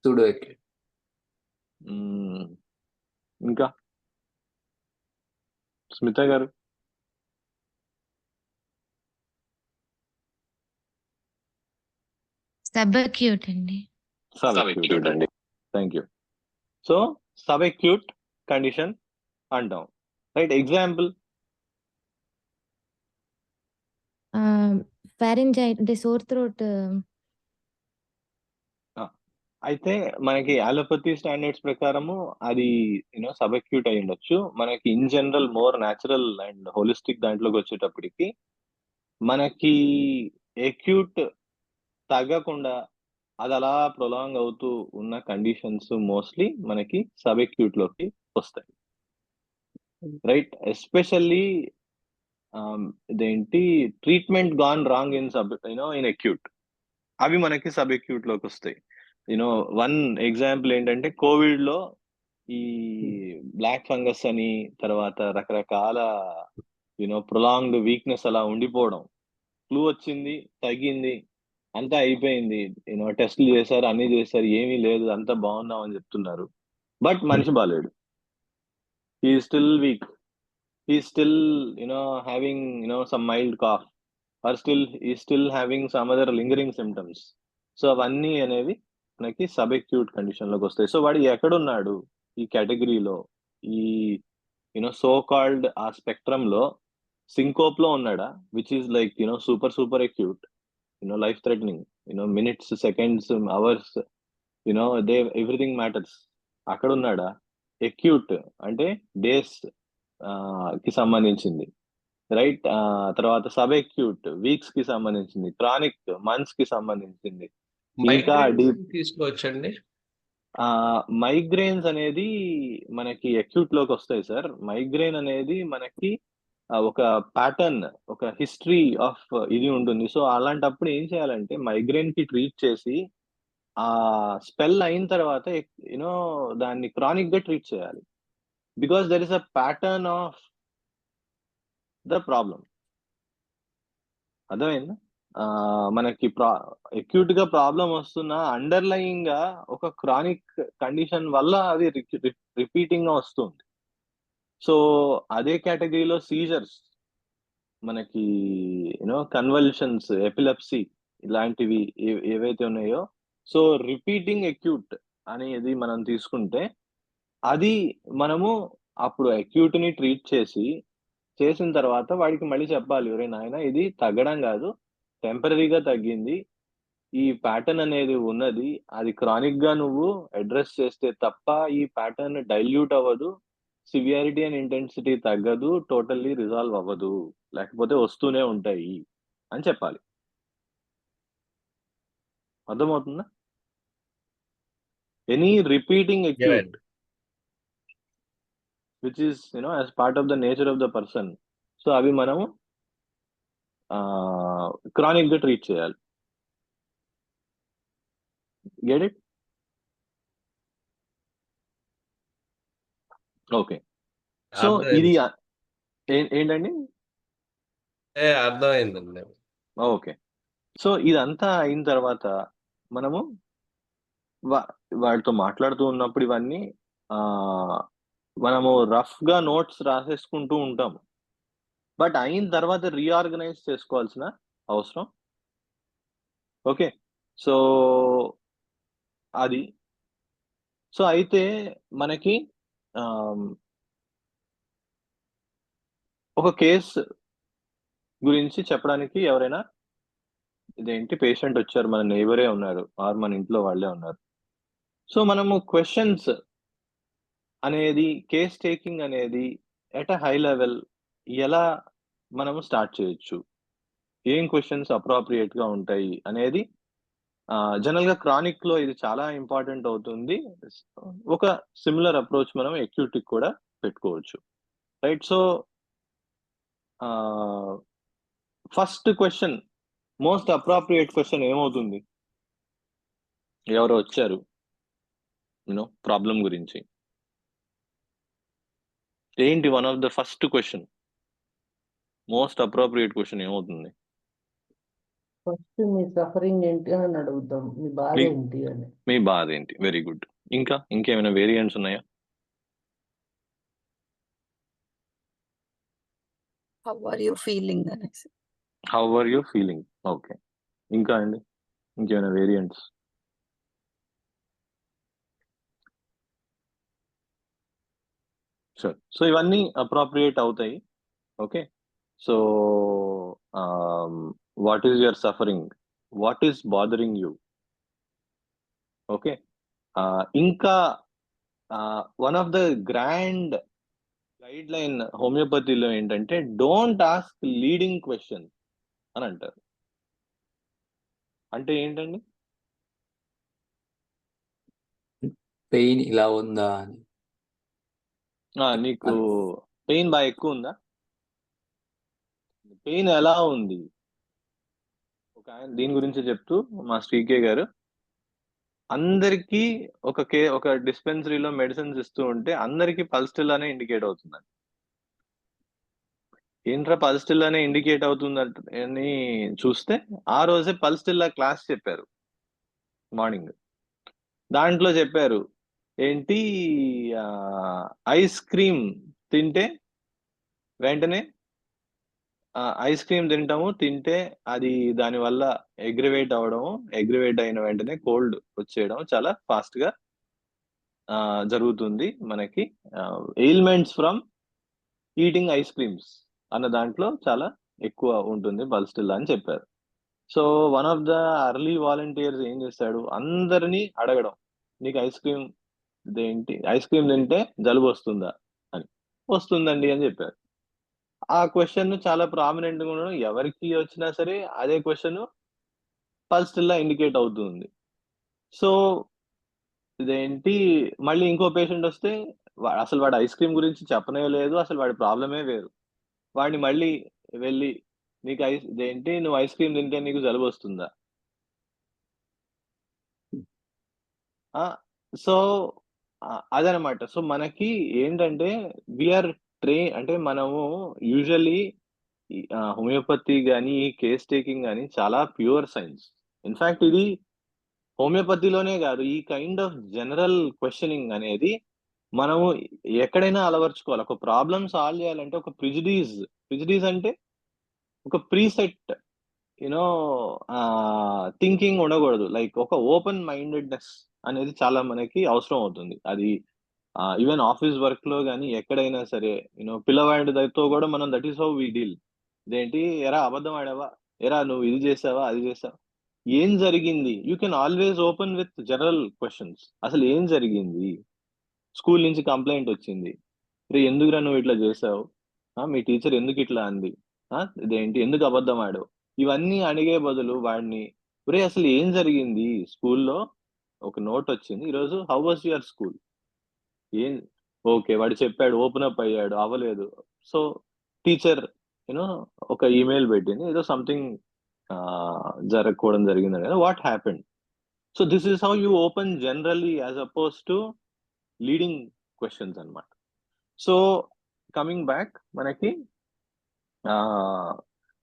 Pseudo acute. ఇంకా స్మిత గారు? సబ్ అక్యూట్ అండి. సబ్ అక్యూట్ అండి, thank you. So sub acute condition అంటాం, రైట్? ఎగ్జాంపుల్? ఫారింజైట్ అంటే సోర్ థ్రోట్. అయితే మనకి అలోపతి స్టాండర్డ్స్ ప్రకారము అది సబ్ అక్యూట్ అయి ఉండొచ్చు. మనకి in general more natural and holistic దాంట్లోకి వచ్చేటప్పటికి మనకి అక్యూట్ తగ్గకుండా అది అలా ప్రొలాంగ్ అవుతూ ఉన్న కండిషన్స్ మోస్ట్లీ మనకి సబ్ అక్యూట్ లోకి వస్తాయి, రైట్? ఎస్పెషల్లీ ఇదేంటి, treatment gone wrong in in acute, అవి మనకి సబ్ అక్యూట్ లోకి వస్తాయి. వన్ ఎగ్జాంపుల్ ఏంటంటే కోవిడ్ లో ఈ బ్లాక్ ఫంగస్ అని, తర్వాత రకరకాల ప్రొలాంగ్డ్ వీక్నెస్ అలా ఉండిపోవడం. ఫ్లూ వచ్చింది, తగ్గింది, అంతా అయిపోయింది, టెస్టులు చేశారు, అన్ని చేశారు, ఏమీ లేదు, అంతా బాగున్నాం అని చెప్తున్నారు. బట్ మనిషి బాలేడు, he still weak, he still having some mild cough, or still having some other lingering symptoms. So అవన్నీ అనేవి మనకి సబ్ అక్యూట్ కండిషన్ లోకి వస్తాయి. సో వాడు ఎక్కడున్నాడు ఈ కేటగిరీలో? ఈ సో కాల్డ్ ఆ స్పెక్ట్రమ్ లో సింకోప్ లో ఉన్నాడా, which is like super acute, life threatening, minutes, seconds, hours, everything matters, అక్కడ ఉన్నాడా? అక్యూట్ అంటే డేస్ కి సంబంధించింది, రైట్? తర్వాత సబ్ అక్యూట్ వీక్స్ కి సంబంధించింది, క్రానిక్ మంత్స్ కి సంబంధించింది. ఇంకా తీసుకోవచ్చండి. మైగ్రేన్స్ అనేది మనకి అక్యూట్ లోకి వస్తాయి సార్. మైగ్రేన్ అనేది మనకి ఒక ప్యాటర్న్, ఒక హిస్టరీ ఆఫ్ ఇది ఉంటుంది. సో అలాంటప్పుడు ఏం చేయాలంటే మైగ్రేన్ కి ట్రీట్ చేసి ఆ స్పెల్ అయిన తర్వాత దాన్ని క్రానిక్ గా ట్రీట్ చేయాలి, because there is a pattern of the problem. అర్థమైందా? మనకి అక్యూట్ గా ప్రాబ్లం వస్తున్న అండర్లయింగ్ గా ఒక క్రానిక్ కండిషన్ వల్ల అది రిపీటింగ్ గా వస్తుంది. సో అదే కేటగిరీలో సీజర్స్, మనకి కన్వల్షన్స్, ఎపిలెప్సీ ఇలాంటివి ఏవైతే ఉన్నాయో, సో రిపీటింగ్ అక్యూట్ అనేది మనం తీసుకుంటే అది మనము అప్పుడు అక్యూట్ ని ట్రీట్ చేసి చేసిన తర్వాత వాడికి మళ్ళీ చెప్పాలి, ఒరే నాయన ఇది తగ్గడం కాదు, టెంపరీగా తగ్గింది, ఈ ప్యాటర్న్ అనేది ఉన్నది, అది క్రానిక్ గా నువ్వు అడ్రస్ చేస్తే తప్ప ఈ ప్యాటర్న్ డైల్యూట్ అవ్వదు, సివియారిటీ అండ్ ఇంటెన్సిటీ తగ్గదు, టోటల్లీ రిజాల్వ్ అవ్వదు, లేకపోతే వస్తూనే ఉంటాయి అని చెప్పాలి. అర్థమవుతుందా? Any repeating acute which is as part of the nature of the person, so అవి మనము క్రానిక్ గా ట్రీట్ చేయాలి. Get it? ఓకే. సో ఇది ఏంటండి? అర్థమైందండి. ఓకే. సో ఇదంతా అయిన తర్వాత మనము వాడితో మాట్లాడుతూ ఉన్నప్పుడు ఇవన్నీ మనము రఫ్ గా నోట్స్ రాసేసుకుంటూ ఉంటాము. బట్ అయిన తర్వాత రీఆర్గనైజ్ చేసుకోవాల్సిన అవసరం. ఓకే. సో అది. సో అయితే మనకి ఒక కేసు గురించి చెప్పడానికి ఎవరైనా ఇదేంటి పేషెంట్ వచ్చారు, మన నైబరే ఉన్నారు ఆర్ మన ఇంట్లో వాళ్ళే ఉన్నారు. సో మనము క్వశ్చన్స్ అనేది, కేస్ టేకింగ్ అనేది ఎట్ అ హై లెవెల్ ఎలా మనము స్టార్ట్ చేయొచ్చు, ఏం క్వశ్చన్స్ అప్రోప్రియేట్ గా ఉంటాయి అనేది జనరల్ గా క్రానిక్ లో ఇది చాలా ఇంపార్టెంట్ అవుతుంది. ఒక సిమిలర్ అప్రోచ్ మనం acute కి కూడా పెట్టుకోవచ్చు, right? So first question, most appropriate question ఏమవుతుంది? ఎవరో వచ్చారు ప్రాబ్లం గురించి, ఏంటి one of the first question, most appropriate question ఏమవుతుంది? ఫస్ట్ మీ సఫరింగ్ ఏంటి అని అడుగుతాం, మీ బాధ ఏంటి అని. మీ బాధ ఏంటి? Very good. ఇంకేమైనా వేరియంట్స్ ఉన్నాయా? హౌ ఆర్ యూ ఫీలింగ్ అనేసి. How are you feeling. Okay. ఇంకా అండి, ఇంకేమైనా వేరియంట్స్? షూర్. సో ఇవన్నీ అప్రోప్రియేట్ అవుతాయి. Okay. So what is your suffering, what is bothering you? Okay. ఇంకా one of the grand guideline హోమియోపతిలో ఏంటంటే డోంట్ ఆస్క్ లీడింగ్ క్వశ్చన్ అని అంటారు. అంటే ఏంటండి? పెయిన్ ఇలా ఉందా అని. నీకు పెయిన్ బాగా ఎక్కువ ఉందా? పెయిన్ ఎలా ఉంది? ఒక ఆయన దీని గురించి చెప్తూ మా శ్రీకే గారు, అందరికీ ఒక డిస్పెన్సరీలో మెడిసిన్స్ ఇస్తూ ఉంటే అందరికి పల్స్టిల్ అనే ఇండికేట్ అవుతుందండి. ఏంట్రా పల్స్టిల్ అనే ఇండికేట్ అవుతుందంట అని చూస్తే ఆ రోజే పల్స్టిల్లా క్లాస్ చెప్పారు మార్నింగ్. దాంట్లో చెప్పారు ఏంటి, ఐస్ క్రీమ్ తింటే వెంటనే ఐస్ క్రీమ్ తింటే అది దానివల్ల అగ్రివేట్ అవడం, అగ్రివేట్ అయిన వెంటనే కోల్డ్ వచ్చేయడం చాలా ఫాస్ట్ గా జరుగుతుంది. మనకి ailments from eating ice creams అన్న దాంట్లో చాలా ఎక్కువ ఉంటుంది పల్స్టిల్లా అని చెప్పారు. So one of the early volunteers ఏం చేశాడు, అందరినీ అడగడం, నీకు ఐస్ క్రీమ్ తింటే జలుబు వస్తుందా అని. వస్తుందండి అని చెప్పారు. ఆ క్వశ్చన్ చాలా ప్రామినెంట్ గా ఉండడం, ఎవరికి వచ్చినా సరే అదే క్వశ్చన్ పల్స్టిల్లా ఇండికేట్ అవుతుంది. సో మళ్ళీ ఇంకో పేషెంట్ వస్తే అసలు వాడు ఐస్ క్రీమ్ గురించి చెప్పనే లేదు, అసలు వాడి ప్రాబ్లమే వేరు. వాడిని మళ్ళీ వెళ్ళి నువ్వు ఐస్ క్రీమ్ తింటే నీకు జలుబు వస్తుందా? సో అదనమాట. సో మనకి ఏంటంటే వీఆర్ అంటే మనము యూజువల్లీ హోమియోపతి గానీ, కేస్ టేకింగ్ గానీ చాలా ప్యూర్ సైన్స్. ఇన్ఫాక్ట్ ఇది హోమియోపతిలోనే కాదు, ఈ కైండ్ ఆఫ్ జనరల్ క్వశ్చనింగ్ అనేది మనము ఎక్కడైనా అలవర్చుకోవాలి. ఒక ప్రాబ్లమ్ సాల్వ్ చేయాలంటే ఒక ప్రిజుడీస్ అంటే ఒక ప్రీసెట్ థింకింగ్ ఉండకూడదు. లైక్ ఒక ఓపెన్ మైండెడ్నెస్ అనేది చాలా మనకి అవసరం అవుతుంది. అది ఈవెన్ ఆఫీస్ వర్క్ లో కానీ ఎక్కడైనా సరే పిల్లవాడితో కూడా మనం that is how we deal. ఇదేంటి, ఎరా అబద్ధం ఆడావా, ఎరా నువ్వు ఇది చేసావా అది చేసావా, ఏం జరిగింది. You can always open with general questions. అసలు ఏం జరిగింది, స్కూల్ నుంచి కంప్లైంట్ వచ్చింది, రే ఎందుకురా నువ్వు ఇట్లా చేసావు, మీ టీచర్ ఎందుకు ఇట్లా అంది, ఇదేంటి ఎందుకు అబద్ధం ఆడావు, ఇవన్నీ అడిగే బదులు వాడిని, రే అసలు ఏం జరిగింది స్కూల్లో, ఒక నోట్ వచ్చింది ఈరోజు, హౌ వాస్ యువర్ స్కూల్, ఏం, ఓకే వాడు చెప్పాడు, ఓపెన్ అప్ అయ్యాడు, అవ్వలేదు, సో టీచర్ ఒక ఈమెయిల్ పెట్టింది, ఏదో సంథింగ్ జరగకపోవడం జరిగింది కదా, what happened. So this is how you open generally as oppose to leading questions అన్నమాట. సో కమింగ్ బ్యాక్, మనకి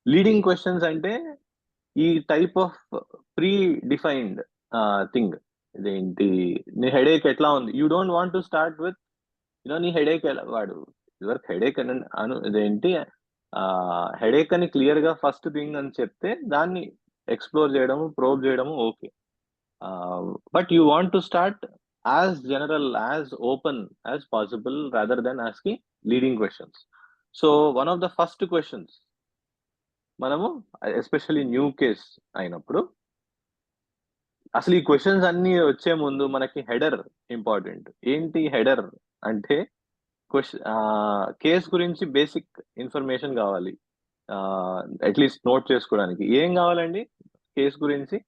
లీడింగ్ క్వశ్చన్స్ అంటే ఈ type of pre defined thing. ఇదేంటి, నీ హెడేక్ ఎట్లా ఉంది, you don't want to start with నీ headache ఎలా, వాడు ఇదివరకు హెడేక్ అని ఇదేంటి హెడేక్ అని క్లియర్ గా ఫస్ట్ థింగ్ అని చెప్తే దాన్ని ఎక్స్ప్లోర్ చేయడము, ప్రోబ్ చేయడము okay. But you want to start as general, as open as possible rather than asking leading questions. So one of the first questions మనము ఎస్పెషల్లీ న్యూ కేస్ అయినప్పుడు, అసలు ఈ క్వశ్చన్స్ అన్ని వచ్చే ముందు మనకి హెడర్ ఇంపార్టెంట్. ఏంటి హెడర్ అంటే, కేస్ గురించి బేసిక్ ఇన్ఫర్మేషన్ కావాలి, అట్లీస్ట్ నోట్ చేసుకోవడానికి. ఏం కావాలండి కేస్ గురించి?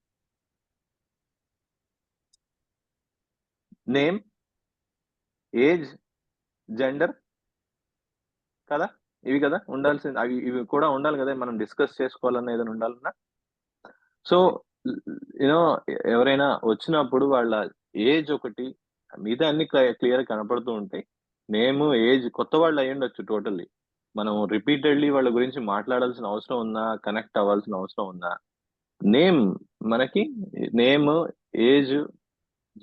నేమ్, ఏజ్, జెండర్ కదా, ఇవి కదా ఉండాల్సింది, ఇవి కూడా ఉండాలి కదా, మనం డిస్కస్ చేసుకోవాలన్న ఏదైనా ఉండాలన్నా. సో ఎవరైనా వచ్చినప్పుడు వాళ్ళ ఏజ్ ఒకటి, మిగతా అన్ని క్లియర్ కనపడుతూ ఉంటాయి. నేమ్, ఏజ్, కొత్త వాళ్ళు అయ్యి ఉండొచ్చు టోటల్లీ, మనం రిపీటెడ్లీ వాళ్ళ గురించి మాట్లాడాల్సిన అవసరం ఉందా, కనెక్ట్ అవ్వాల్సిన అవసరం ఉందా. నేమ్, మనకి నేమ్, ఏజ్,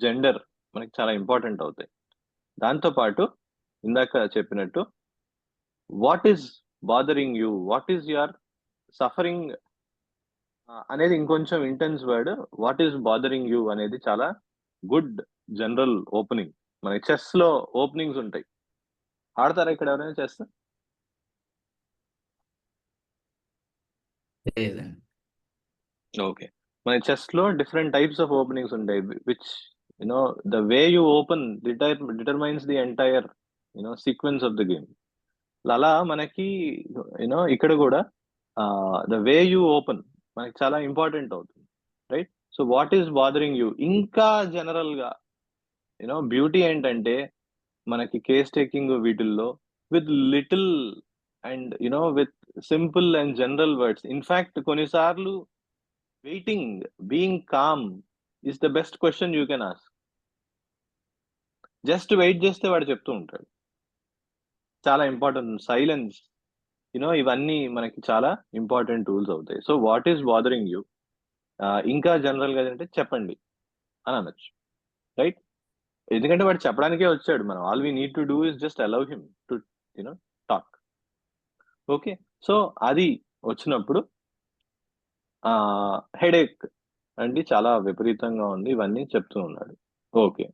జెండర్ మనకి చాలా ఇంపార్టెంట్ అవుతాయి. దాంతో పాటు ఇందాక చెప్పినట్టు what is bothering you, what is your suffering అనేది ఇంకొంచెం intense word. What is bothering you అనేది చాలా గుడ్ జనరల్ ఓపెనింగ్. మన చెస్ లో ఓపెనింగ్స్ ఉంటాయి, ఆడతారా ఇక్కడ ఎవరైనా చెస్? లేదండి. ఓకే, మన చెస్ లో డిఫరెంట్ టైప్స్ ఆఫ్ ఓపెనింగ్స్ ఉంటాయి, which the way you open determines the entire sequence of the game. అలా మనకి ఇక్కడ కూడా ద వే యూ ఓపెన్ మనకి చాలా ఇంపార్టెంట్ అవుతుంది, right? So what is bothering you. ఇంకా జనరల్ గా బ్యూటీ ఏంటంటే, మనకి కేస్ టేకింగ్ వీటిల్లో with little and with simple and general words. In fact కొన్నిసార్లు waiting, being calm is the best question you can ask. Just wait చేస్తే వాడు చెప్తూ ఉంటాడు. చాలా ఇంపార్టెంట్. సైలెన్స్, ఇవన్నీ మనకి చాలా ఇంపార్టెంట్ టూల్స్ అవుతాయి. So what is bothering you, ఇంకా జనరల్ గా అంటే చెప్పండి అని అనొచ్చు, రైట్? ఎందుకంటే వాడు చెప్పడానికే వచ్చాడు, మనం all we need to do is just allow him to talk. Okay, so అది వచ్చినప్పుడు హెడేక్ అండి చాలా విపరీతంగా ఉంది, ఇవన్నీ చెప్తూ ఉన్నాడు. ఓకే,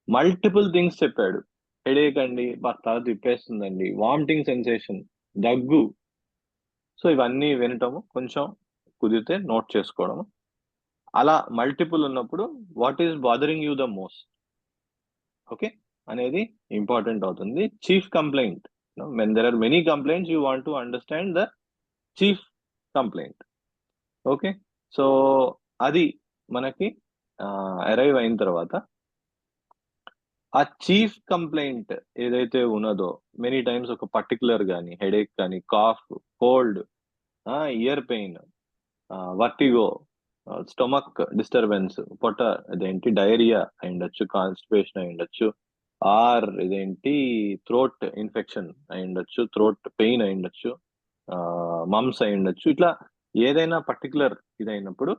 మల్టిపుల్ థింగ్స్ చెప్పాడు. హెడేక్ అండి, తల తిప్పేస్తుందండి, వామిటింగ్ సెన్సేషన్, దగ్గు. సో ఇవన్నీ వినటము, కొంచెం కుదిరితే నోట్ చేసుకోవడము. అలా మల్టిపుల్ ఉన్నప్పుడు what is bothering you the most, okay అనేది ఇంపార్టెంట్ అవుతుంది. Chief complaint, when there are many complaints you want to understand the chief complaint. Okay, so అది మనకి అరైవ్ అయిన తర్వాత ఆ చీఫ్ కంప్లైంట్ ఏదైతే ఉన్నదో, మెనీ టైమ్స్ ఒక పర్టికులర్ కానీ హెడేక్ కానీ, cough, cold, ear pain, vertigo, stomach disturbance, పొట్ట ఇదేంటి డయేరియా అయి ఉండొచ్చు, కాన్స్టిపేషన్ అయి ఉండొచ్చు, ఆర్ ఇదేంటి థ్రోట్ ఇన్ఫెక్షన్ అయి ఉండొచ్చు, థ్రోట్ పెయిన్ అయి ఉండొచ్చు, మమ్స్ అయి ఉండొచ్చు. ఇట్లా ఏదైనా పర్టికులర్ ఇదైనప్పుడు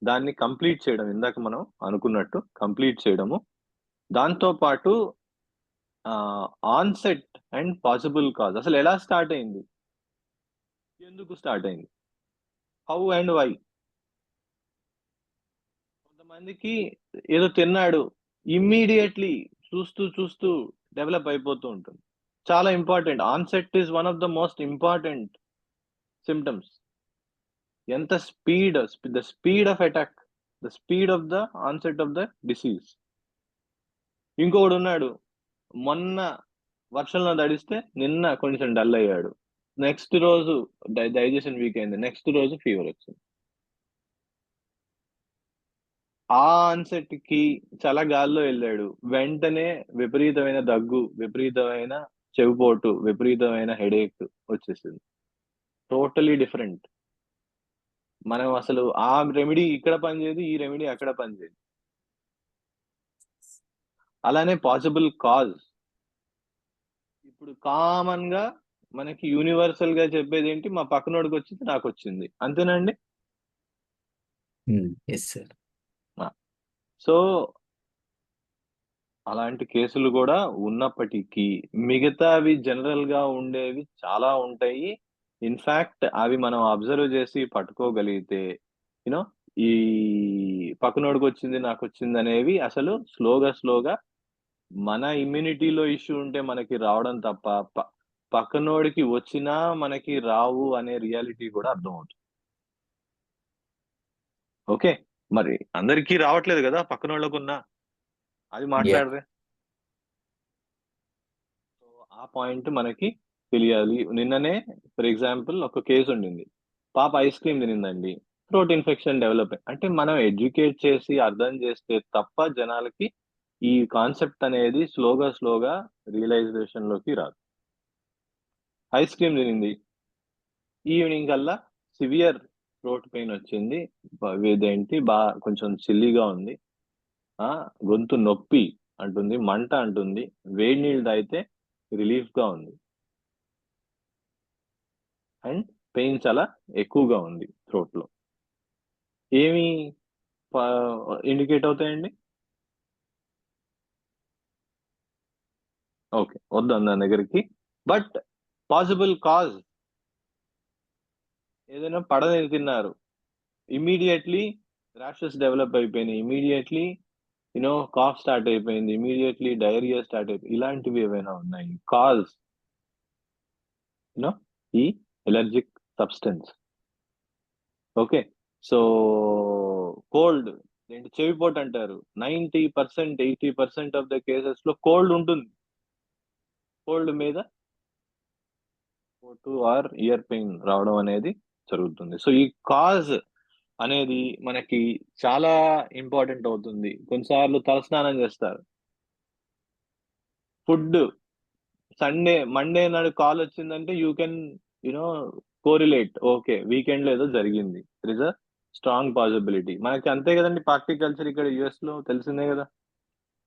దాన్ని కంప్లీట్ చేయడం, ఇందాక మనం అనుకున్నట్టు కంప్లీట్ చేయడము. దాంతో పాటు ఆన్సెట్ అండ్ పాసిబుల్ కాజ్, అసలు ఎలా స్టార్ట్ అయింది, ఎందుకు స్టార్ట్ అయింది, హౌ అండ్ వై. కొంతమందికి ఏదో తిన్నాడు, ఇమ్మీడియట్లీ చూస్తూ డెవలప్ అయిపోతూ ఉంటుంది. చాలా important. Onset is one of the most important symptoms. ఎంత speed, the speed of attack, the speed of the onset of the disease. ఇంకొకడు ఉన్నాడు, మొన్న వర్షంలో తడిస్తే నిన్న కొంచెం డల్ అయ్యాడు, నెక్స్ట్ రోజు డైజెషన్ వీక్ అయింది, నెక్స్ట్ రోజు ఫీవర్ వచ్చింది. ఆ ఆన్సెట్ కి చల్లగాల్లో వెళ్ళాడు, వెంటనే విపరీతమైన దగ్గు, విపరీతమైన చెవిపోటు, విపరీతమైన హెడేక్ వచ్చేసింది. Totally different. మనం అసలు ఆ రెమెడీ ఇక్కడ పనిచేయదు, ఈ రెమెడీ అక్కడ పనిచేయదు. అలానే పాసిబుల్ కాజ్, ఇప్పుడు కామన్ గా మనకి యూనివర్సల్ గా చెప్పేది ఏంటి, మా పక్కనోడికి వచ్చింది నాకు వచ్చింది, అంతేనండి. Yes sir. సో అలాంటి కేసులు కూడా ఉన్నప్పటికీ మిగతావి జనరల్ గా ఉండేవి చాలా ఉంటాయి. ఇన్ఫాక్ట్ అవి మనం అబ్జర్వ్ చేసి పట్టుకోగలిగితే యూనో ఈ పక్కనోడికి వచ్చింది నాకు వచ్చింది అనేవి అసలు స్లోగా మన ఇమ్యూనిటీలో ఇష్యూ ఉంటే మనకి రావడం తప్ప పక్కనోడికి వచ్చినా మనకి రావు అనే రియాలిటీ కూడా అర్థమవుతుంది. ఓకే, మరి అందరికీ రావట్లేదు కదా, పక్కనోళ్ళకున్నా అది మాట్లాడరే. సో ఆ పాయింట్ మనకి తెలియాలి. నిన్ననే ఫర్ ఎగ్జాంపుల్ ఒక కేసు ఉండింది, పాప ఐస్ క్రీమ్ తినిందండి, థ్రోట్ ఇన్ఫెక్షన్ డెవలప్. అంటే మనం ఎడ్యుకేట్ చేసి అర్థం చేస్తే తప్ప జనాలకి ఈ కాన్సెప్ట్ అనేది స్లోగా రియలైజేషన్ లోకి రాదు. ఐస్ క్రీమ్ తినింది, ఈవినింగ్ కల్లా సివియర్ థ్రోట్ పెయిన్ వచ్చింది, ఇదేంటి కొంచెం చిల్లీగా ఉంది, గొంతు నొప్పి అంటుంది, మంట అంటుంది, వేడి నీళ్ళు తాగితే రిలీఫ్ గా ఉంది, అండ్ పెయిన్ చాలా ఎక్కువగా ఉంది థ్రోట్ లో. ఏమి ఇండికేట్ అవుతాయండి? ఓకే, వద్దాం దాని దగ్గరికి. బట్ పాసిబుల్ కాజ్ ఏదైనా పడని తిన్నారు, ఇమీడియట్లీ ర్యాషెస్ డెవలప్ అయిపోయినాయి, ఇమీడియట్లీ కాఫ్ స్టార్ట్ అయిపోయింది, ఇమీడియట్లీ డయేరియా స్టార్ట్ అయిపోయింది, ఇలాంటివి ఏవైనా ఉన్నాయి కాజ్ ఈ allergic substance. Okay, so cold ఏంటి, చెవిపోటు అంటారు, 90% 80% ఆఫ్ ద కేసెస్ లో కోల్డ్ ఉంటుంది. కోల్డ్ మీద పోటు ఆర్ ఇయర్ పెయిన్ రావడం అనేది జరుగుతుంది. సో ఈ కాజ్ అనేది మనకి చాలా ఇంపార్టెంట్ అవుతుంది. కొన్నిసార్లు తలస్నానం చేస్తారు, ఫుడ్ మండే నాడు కాల్ వచ్చిందంటే you can correlate, okay weekend లో ఏదో జరిగింది, there is a strong possibility. మనకి అంతే కదండి, పార్టీ కల్చర్ ఇక్కడ యుఎస్ లో తెలిసిందే కదా,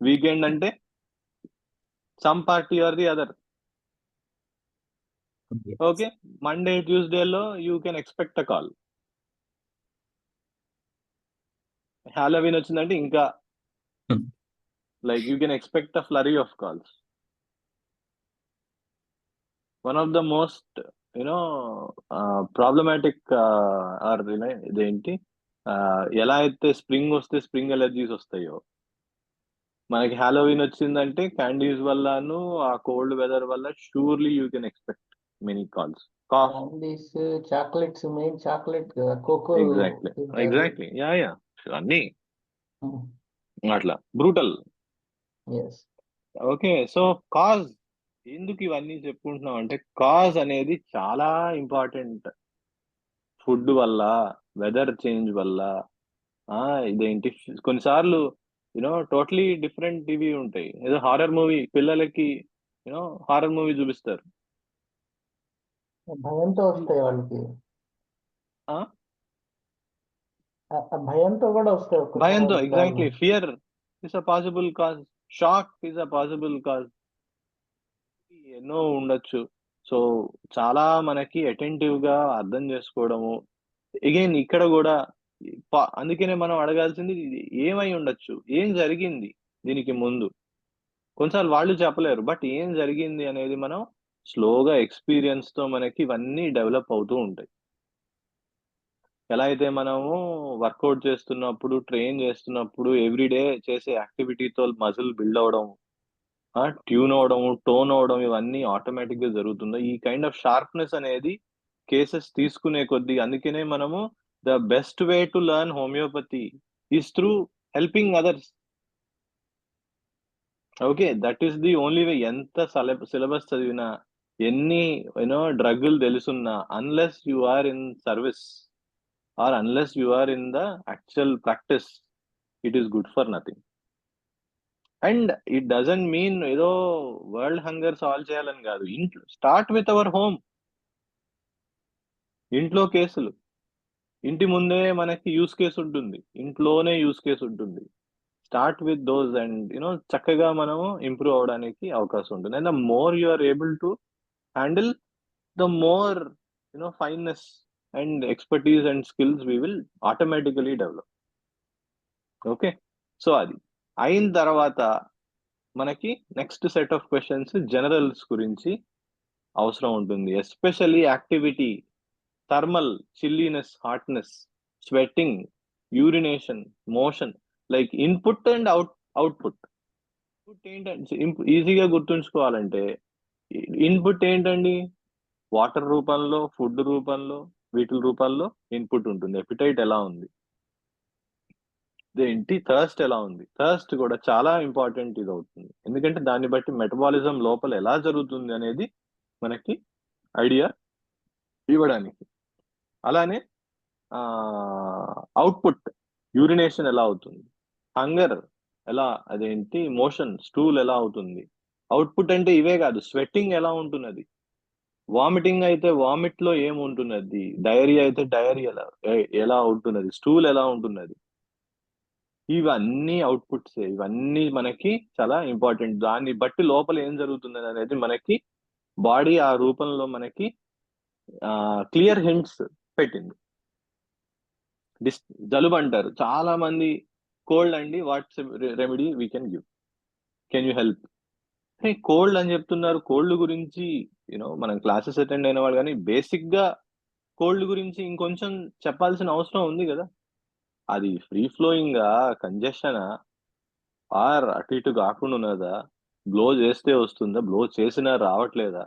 వీకెండ్ అంటే some party or the other. Okay, Monday ట్యూస్డేలో you can expect a call. Halloween వచ్చిందంటే ఇంకా like you can expect a flurry of calls. One of the most problematic or ఇదేంటి, ఎలా అయితే స్ప్రింగ్ వస్తే స్ప్రింగ్ ఎలర్జీస్ వస్తాయో, మనకి హాలోవీన్ వచ్చిందంటే క్యాండీస్ వల్లను ఆ కోల్డ్ వెదర్ వల్ల surely you can expect many calls. Candies, chocolates, main chocolate cocoa. Exactly yeah అన్ని అట్లా బ్రూటల్. ఓకే, సో కాజ్ ఎందుకు ఇవన్నీ చెప్పుకుంటున్నాం అంటే, కాజ్ అనేది చాలా ఇంపార్టెంట్. ఫుడ్ వల్ల, వెదర్ చేంజ్ వల్ల, ఇదేంటి కొన్నిసార్లు టోటలీ డిఫరెంట్ ఇవి ఉంటాయి. ఏదో హారర్ మూవీ పిల్లలకి హారర్ మూవీ చూపిస్తారు, భయంతో వస్తాయి వాళ్ళకి, భయంతో కూడా వస్తాయి. భయంతో, exactly, fear is a possible cause, shock is a possible cause, ఎన్నో ఉండొచ్చు. సో చాలా మనకి అటెంటివ్ గా అర్థం చేసుకోవడము. అగైన్ ఇక్కడ కూడా అందుకనే మనం అడగాల్సింది ఏమై ఉండొచ్చు, ఏం జరిగింది దీనికి ముందు. కొన్నిసార్లు వాళ్ళు చెప్పలేరు, బట్ ఏం జరిగింది అనేది మనం స్లోగా ఎక్స్పీరియన్స్ తో మనకి ఇవన్నీ డెవలప్ అవుతూ ఉంటాయి. ఎలా అయితే మనము వర్కౌట్ చేస్తున్నప్పుడు, ట్రైన్ చేస్తున్నప్పుడు, ఎవ్రీడే చేసే యాక్టివిటీతో మజిల్ బిల్డ్ అవడం, ట్యూన్ అవడం, టోన్ అవడం, ఇవన్నీ ఆటోమేటిక్ గా జరుగుతుందో, ఈ కైండ్ ఆఫ్ షార్ప్నెస్ అనేది కేసెస్ తీసుకునే కొద్దీ, అందుకనే మనము the best way to learn homeopathy is through helping others. Okay, that is the only way. ఎంత సిలబస్ చదివినా, ఎన్ని డ్రగ్గులు తెలుసున్నా, unless you are in service or unless you are in the actual practice, it is good for nothing. And it doesn't mean ఏదో world hunger solve చేయాలని కాదు. ఇంట్లో start with our home. ఇంట్లో కేసులు, ఇంటి ముందే మనకి యూస్ కేసు ఉంటుంది, ఇంట్లోనే యూస్ కేసు ఉంటుంది. స్టార్ట్ విత్ దోస్ అండ్ చక్కగా మనము ఇంప్రూవ్ అవడానికి అవకాశం ఉంటుంది. And the more you are able to handle, the more fineness and expertise and skills we will automatically develop. Okay, so అది అయిన తర్వాత మనకి next set of questions generals గురించి అవసరం ఉంటుంది. Especially activity, thermal, chilliness, hotness, sweating, urination, motion, like input and output. Input ఏంటంటే ఈజీగా గుర్తుంచుకోవాలంటే, ఇన్పుట్ ఏంటండి? వాటర్ రూపంలో, ఫుడ్ రూపంలో, వీటి రూపంలో ఇన్పుట్ ఉంటుంది. ఎపిటైట్ ఎలా ఉంది, ఏంటి, థర్స్ట్ ఎలా ఉంది. థర్స్ట్ కూడా చాలా ఇంపార్టెంట్ ఇది అవుతుంది, ఎందుకంటే దాన్ని బట్టి మెటబాలిజం లోపల ఎలా జరుగుతుంది అనేది మనకి ఐడియా ఇవ్వడానికి. అలానే అవుట్పుట్, యూరినేషన్ ఎలా అవుతుంది, హంగర్ ఎలా, అదేంటి మోషన్, స్టూల్ ఎలా అవుతుంది. అవుట్పుట్ అంటే ఇవే కాదు, స్వెట్టింగ్ ఎలా ఉంటున్నది, వామిటింగ్ అయితే వామిట్ లో ఏముంటున్నది, డయేరియా అయితే డయేరియా ఎలా ఉంటున్నది, స్టూల్ ఎలా ఉంటున్నది. ఇవన్నీ అవుట్పుట్స్, ఇవన్నీ మనకి చాలా ఇంపార్టెంట్. దాన్ని బట్టి లోపల ఏం జరుగుతుంది అనేది మనకి బాడీ ఆ రూపంలో మనకి క్లియర్ హింట్స్ పెట్టింది. జలుబు అంటారు చాలా మంది, కోల్డ్ అండి, what's remedy we can give, can you help. Cold అని చెప్తున్నారు, కోల్డ్ గురించి మనం క్లాసెస్ అటెండ్ అయిన వాళ్ళు, కానీ బేసిక్ గా కోల్డ్ గురించి ఇంకొంచెం చెప్పాల్సిన అవసరం ఉంది కదా. అది ఫ్రీ ఫ్లోయింగ్ కంజెషన్ ఆర్ అటు ఇటు కాకుండా ఉన్నదా, బ్లో చేస్తే వస్తుందా, బ్లో చేసినా రావట్లేదా,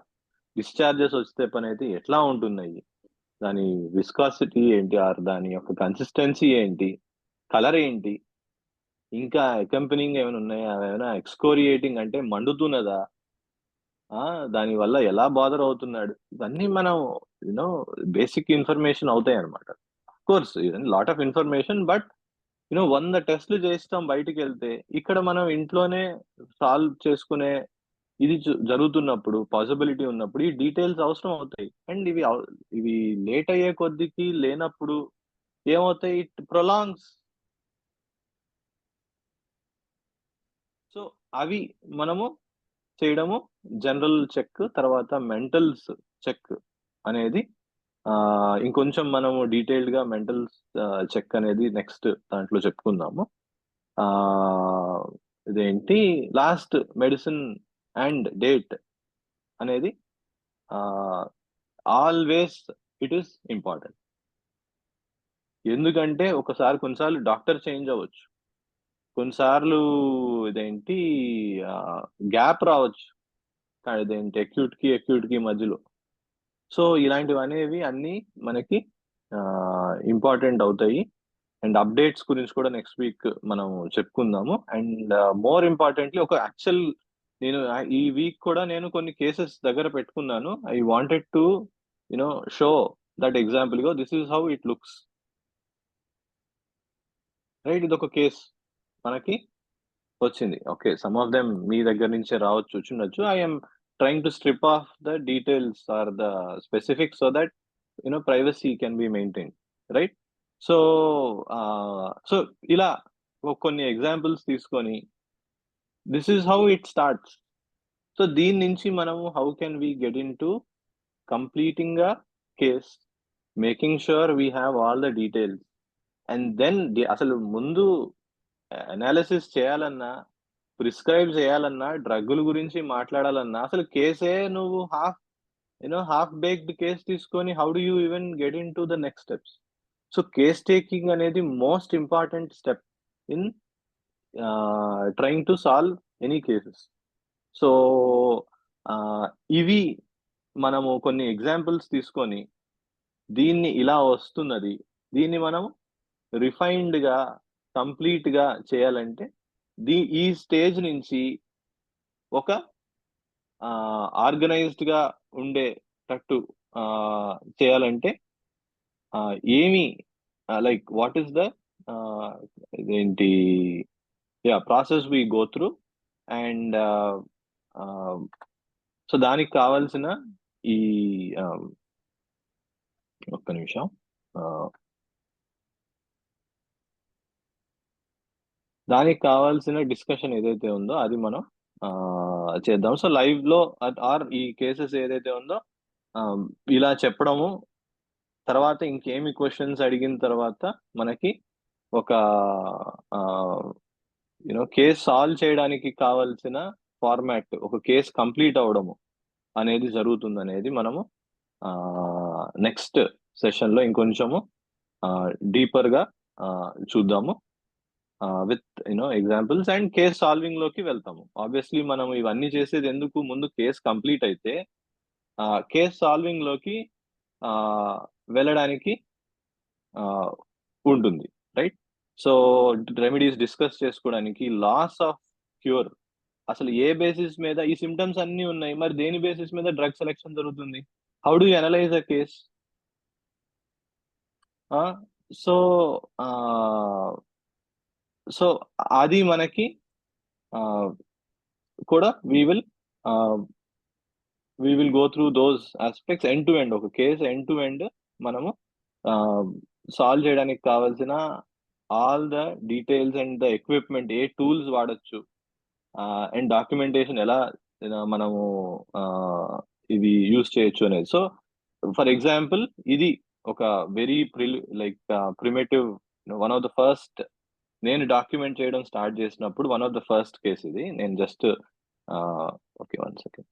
డిశ్చార్జెస్ వస్తే పని అయితే ఎట్లా ఉంటున్నాయి, దాని విస్కాసిటీ ఏంటి, ఆర్ దాని యొక్క కన్సిస్టెన్సీ ఏంటి, కలర్ ఏంటి, ఇంకా అకంపెనింగ్ ఏమైనా ఉన్నాయా, ఏమైనా ఎక్స్కోరియేటింగ్ అంటే మండుతున్నదా, దాని వల్ల ఎలా బాదర్ అవుతున్నాడు, ఇవన్నీ మనం బేసిక్ ఇన్ఫర్మేషన్ అవుతాయి అనమాట. Of course lot of information, but 100 టెస్ట్లు చేస్తాం బయటికి వెళ్తే, ఇక్కడ మనం ఇంట్లోనే సాల్వ్ చేసుకునే ఇది జరుగుతున్నప్పుడు, పాసిబిలిటీ ఉన్నప్పుడు ఈ డీటెయిల్స్ అవసరం అవుతాయి. అండ్ ఇవి లేట్ అయ్యే కొద్దికి లేనప్పుడు ఏమవుతాయి, ఇట్ ప్రొలాంగ్స్. సో అవి మనము చేయడము జనరల్ చెక్, తర్వాత మెంటల్స్ చెక్ అనేది ఇంకొంచెం మనము డీటెయిల్డ్ గా మెంటల్స్ చెక్ అనేది నెక్స్ట్ దాంట్లో చెప్పుకుందాము. ఇదేంటి, లాస్ట్ మెడిసిన్ అండ్ డేట్ అనేది ఆల్వేస్ ఇట్ ఈస్ ఇంపార్టెంట్. ఎందుకంటే కొన్నిసార్లు డాక్టర్ చేంజ్ అవ్వచ్చు, కొన్నిసార్లు ఇదేంటి గ్యాప్ రావచ్చు, ఇదేంటి అక్యూట్ కి మధ్యలో. సో ఇలాంటివి అనేవి అన్ని మనకి ఇంపార్టెంట్ అవుతాయి. అండ్ అప్డేట్స్ గురించి కూడా నెక్స్ట్ వీక్ మనం చెప్పుకుందాము. అండ్ మోర్ ఇంపార్టెంట్లీ నేను ఈ వీక్ కూడా నేను కొన్ని కేసెస్ దగ్గర పెట్టుకున్నాను. I wanted to show that example గా this is how it looks, right. ఇది ఒక కేస్ మనకి వచ్చింది. ఓకే, సమ్ ఆఫ్ దెమ్ మీ దగ్గర నుంచే వచ్చిండొచ్చు. I'm trying to strip off the details or the specifics so that privacy can be maintain, right. So so ఇలా కొన్ని ఎగ్జాంపుల్స్ తీసుకొని this is how it starts. So దీని నుంచి మనము how can we get in to completing a case, making sure we have all the details. And then అసలు ముందు analysis చేయాలన్నా, prescribe చేయాలన్నా, డ్రగ్గుల గురించి మాట్లాడాలన్నా, అసలు కేసే నువ్వు హాఫ్ బేక్డ్ కేస్ తీసుకొని how do you even get in to the next steps. So case taking అనేది most important step in trying to solve any cases. So ఇవి మనము కొన్ని ఎగ్జాంపుల్స్ తీసుకొని దీన్ని ఇలా వస్తున్నది, దీన్ని మనం రిఫైన్డ్గా కంప్లీట్గా చేయాలంటే ఈ స్టేజ్ నుంచి ఒక ఆర్గనైజ్డ్గా ఉండేటట్టు చేయాలంటే ఏమి లైక్ వాట్ ఈస్ ద ఇదేంటి process we go through and so దానికి కావాల్సిన ఈ ఒక్క నిమిషం దానికి కావాల్సిన డిస్కషన్ ఏదైతే ఉందో అది మనం చేద్దాం. సో లైవ్ లో ఆర్ ఈ కేసెస్ ఏదైతే ఉందో ఇలా చెప్పడము, తర్వాత ఇంకేమి క్వశ్చన్స్ అడిగిన తర్వాత మనకి ఒక కేస్ సాల్వ్ చేయడానికి కావాల్సిన ఫార్మాట్, ఒక కేస్ కంప్లీట్ అవడము అనేది జరుగుతుంది అనేది మనము నెక్స్ట్ సెషన్లో ఇంకొంచెము డీపర్గా చూద్దాము with examples and case solving లోకి వెళ్తాము. ఆబ్వియస్లీ మనం ఇవన్నీ చేసేది ఎందుకు, ముందు కేస్ కంప్లీట్ అయితే కేస్ సాల్వింగ్ లోకి వెళ్ళడానికి ఉంటుంది, రైట్? సో రెమెడీస్ డిస్కస్ చేసుకోవడానికి, లాస్ ఆఫ్ క్యూర్, అసలు ఏ బేసిస్ మీద ఈ సిమ్టమ్స్ అన్ని ఉన్నాయి, మరి దేని బేసిస్ మీద డ్రగ్ సెలెక్షన్ జరుగుతుంది, how do you analyse a case? So so అది మనకి కూడా we will go through those aspects end to end. ఒక కేసు end to end మనము సాల్వ్ చేయడానికి కావాల్సిన all the details and the equipment, A tools వాడచ్చు and documentation ఎలా మనము ఇవి యూజ్ చేయొచ్చు అనేది. సో ఫర్ ఎగ్జాంపుల్ ఇది ఒక very primitive, one of the first నేను డాక్యుమెంట్ చేయడం స్టార్ట్ చేసినప్పుడు one of the first case ఇది. నేను జస్ట్ ఓకే 1 సెకండ్.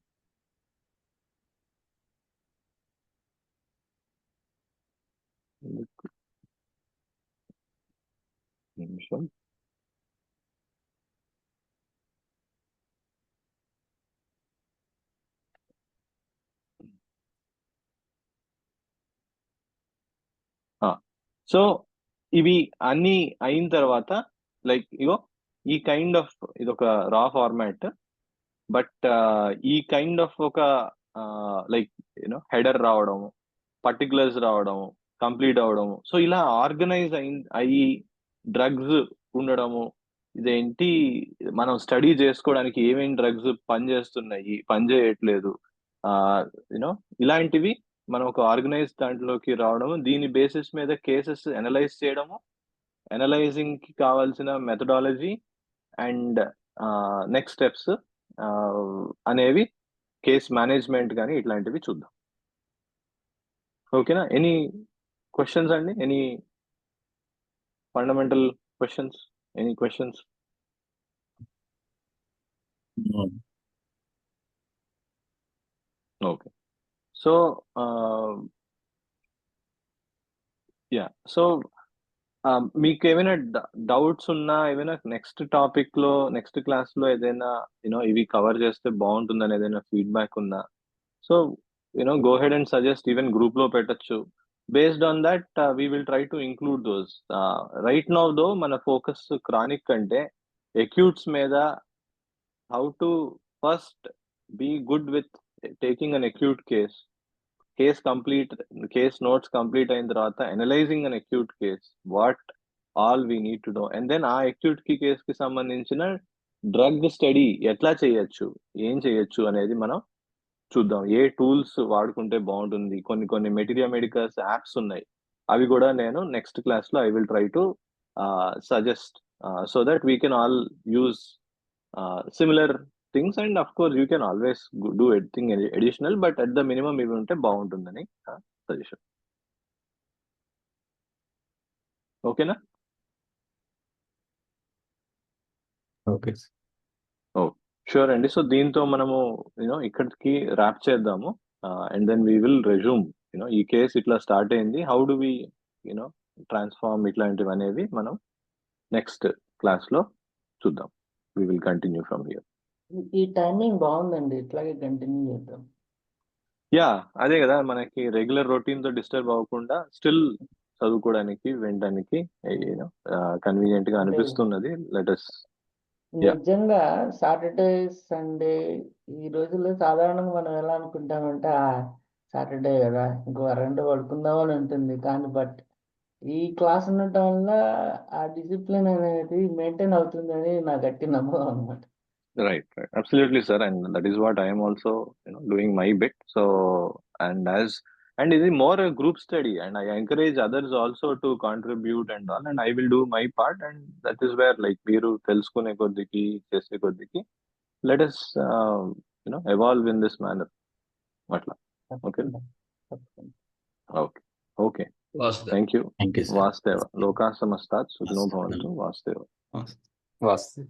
నిమిషం. సో ఇవి అన్ని అయిన తర్వాత లైక్ ఈ కైండ్ ఆఫ్ ఇది ఒక రా ఫార్మాట్, బట్ ఈ కైండ్ ఆఫ్ ఒక లైక్ హెడర్ రావడము, పర్టికులర్స్ రావడము, కంప్లీట్ అవడము, సో ఇలా ఆర్గనైజ్ అయ్యి డ్రగ్స్ ఉండడము, ఇదేంటి మనం స్టడీ చేసుకోవడానికి ఏమేమి డ్రగ్స్ పనిచేస్తున్నాయి, పనిచేయట్లేదు, ఇలాంటివి మనం ఒక ఆర్గనైజ్ దాంట్లోకి రావడము, దీని బేసిస్ మీద కేసెస్ అనలైజ్ చేయడము, అనలైజింగ్ కి కావాల్సిన మెథడాలజీ అండ్ నెక్స్ట్ స్టెప్స్ అనేవి, కేస్ మేనేజ్మెంట్ కానీ ఇట్లాంటివి చూద్దాం. ఓకేనా? ఎనీ క్వశ్చన్స్ అండి? Any fundamental questions? Any questions? Okay. So so మీకు ఏమైనా డౌట్స్ ఉన్నా, ఏమైనా నెక్స్ట్ టాపిక్ లో, నెక్స్ట్ క్లాస్ లో ఏదైనా ఇవి కవర్ చేస్తే బాగుంటుందని ఏదైనా ఫీడ్బ్యాక్ ఉన్నా, so go ahead and suggest, even group లో పెట్టచ్చు. Based on that, we will try to include those. Right now though, మన focus chronic కంటే acutes మీద, how to first be good with taking an acute case notes complete అయిన తర్వాత analyzing an acute case, what all we need to know, and then ఆ acute case కి సంబంధించిన drug study ఎట్లా చేయొచ్చు, ఏం చేయొచ్చు అనేది మనం చూద్దాం. ఏ టూల్స్ వాడుకుంటే బాగుంటుంది, కొన్ని మెటీరియల్ మెడికల్స్ యాప్స్ ఉన్నాయి, అవి కూడా నేను నెక్స్ట్ క్లాస్ లో I will try to suggest, so that we can all use similar things, and of course you can always do anything additional, but at the minimum ఇవి ఉంటే బాగుంటుందని suggestion. ఓకేనా? Okay. Sure అండి. So దీంతో మనము ఇక్కడికి wrap చేద్దాము, and then we will resume. ఈ కేసు ఇట్లా స్టార్ట్ అయింది, హౌ డు వి ట్రాన్స్ఫార్మ్, ఇట్లాంటివి అనేవి మనం నెక్స్ట్ క్లాస్ లో చూద్దాం. We will continue from here. ఈ టైమింగ్ బాగుందండి, ఇట్లాగే కంటిన్యూ చేద్దాం. యా, అదే కదా, మనకి రెగ్యులర్ రొటీన్ తో డిస్టర్బ్ అవ్వకుండా స్టిల్ చదువుకోవడానికి వినడానికి కన్వీనియంట్ గా అంటే అనిపిస్తున్నది. లెటస్ యా నిజంగా సాటర్డే సండే ఈ రోజుల్లో సాధారణంగా మనం ఎలా అనుకుంటామంటే సాటర్డే కదా ఇంకో అరగంట పడుకుందాం అని ఉంటుంది, కానీ బట్ ఈ క్లాస్ ఉండటం వల్ల ఆ డిసిప్లిన్ అనేది మెయింటైన్ అవుతుందని నా గట్టి నమ్మకం అనమాట. right, absolutely, sir, and that is what I am also doing my bit. So, and it is more a group study, and I encourage others also to contribute and all, and I will do my part, and that is where like మీరు తెలుసుకునే కొద్దికి చేసే కొద్దికి let us evolve in this manner అట్లా. Okay, తప్పకుండా తప్పకుండా. Okay, okay, Vasudev. Thank you. Thank you sir. వాస్తవ లోకా సమస్తాత్ సుఖినో భవంతు. వాస్తవ. వాస్తు.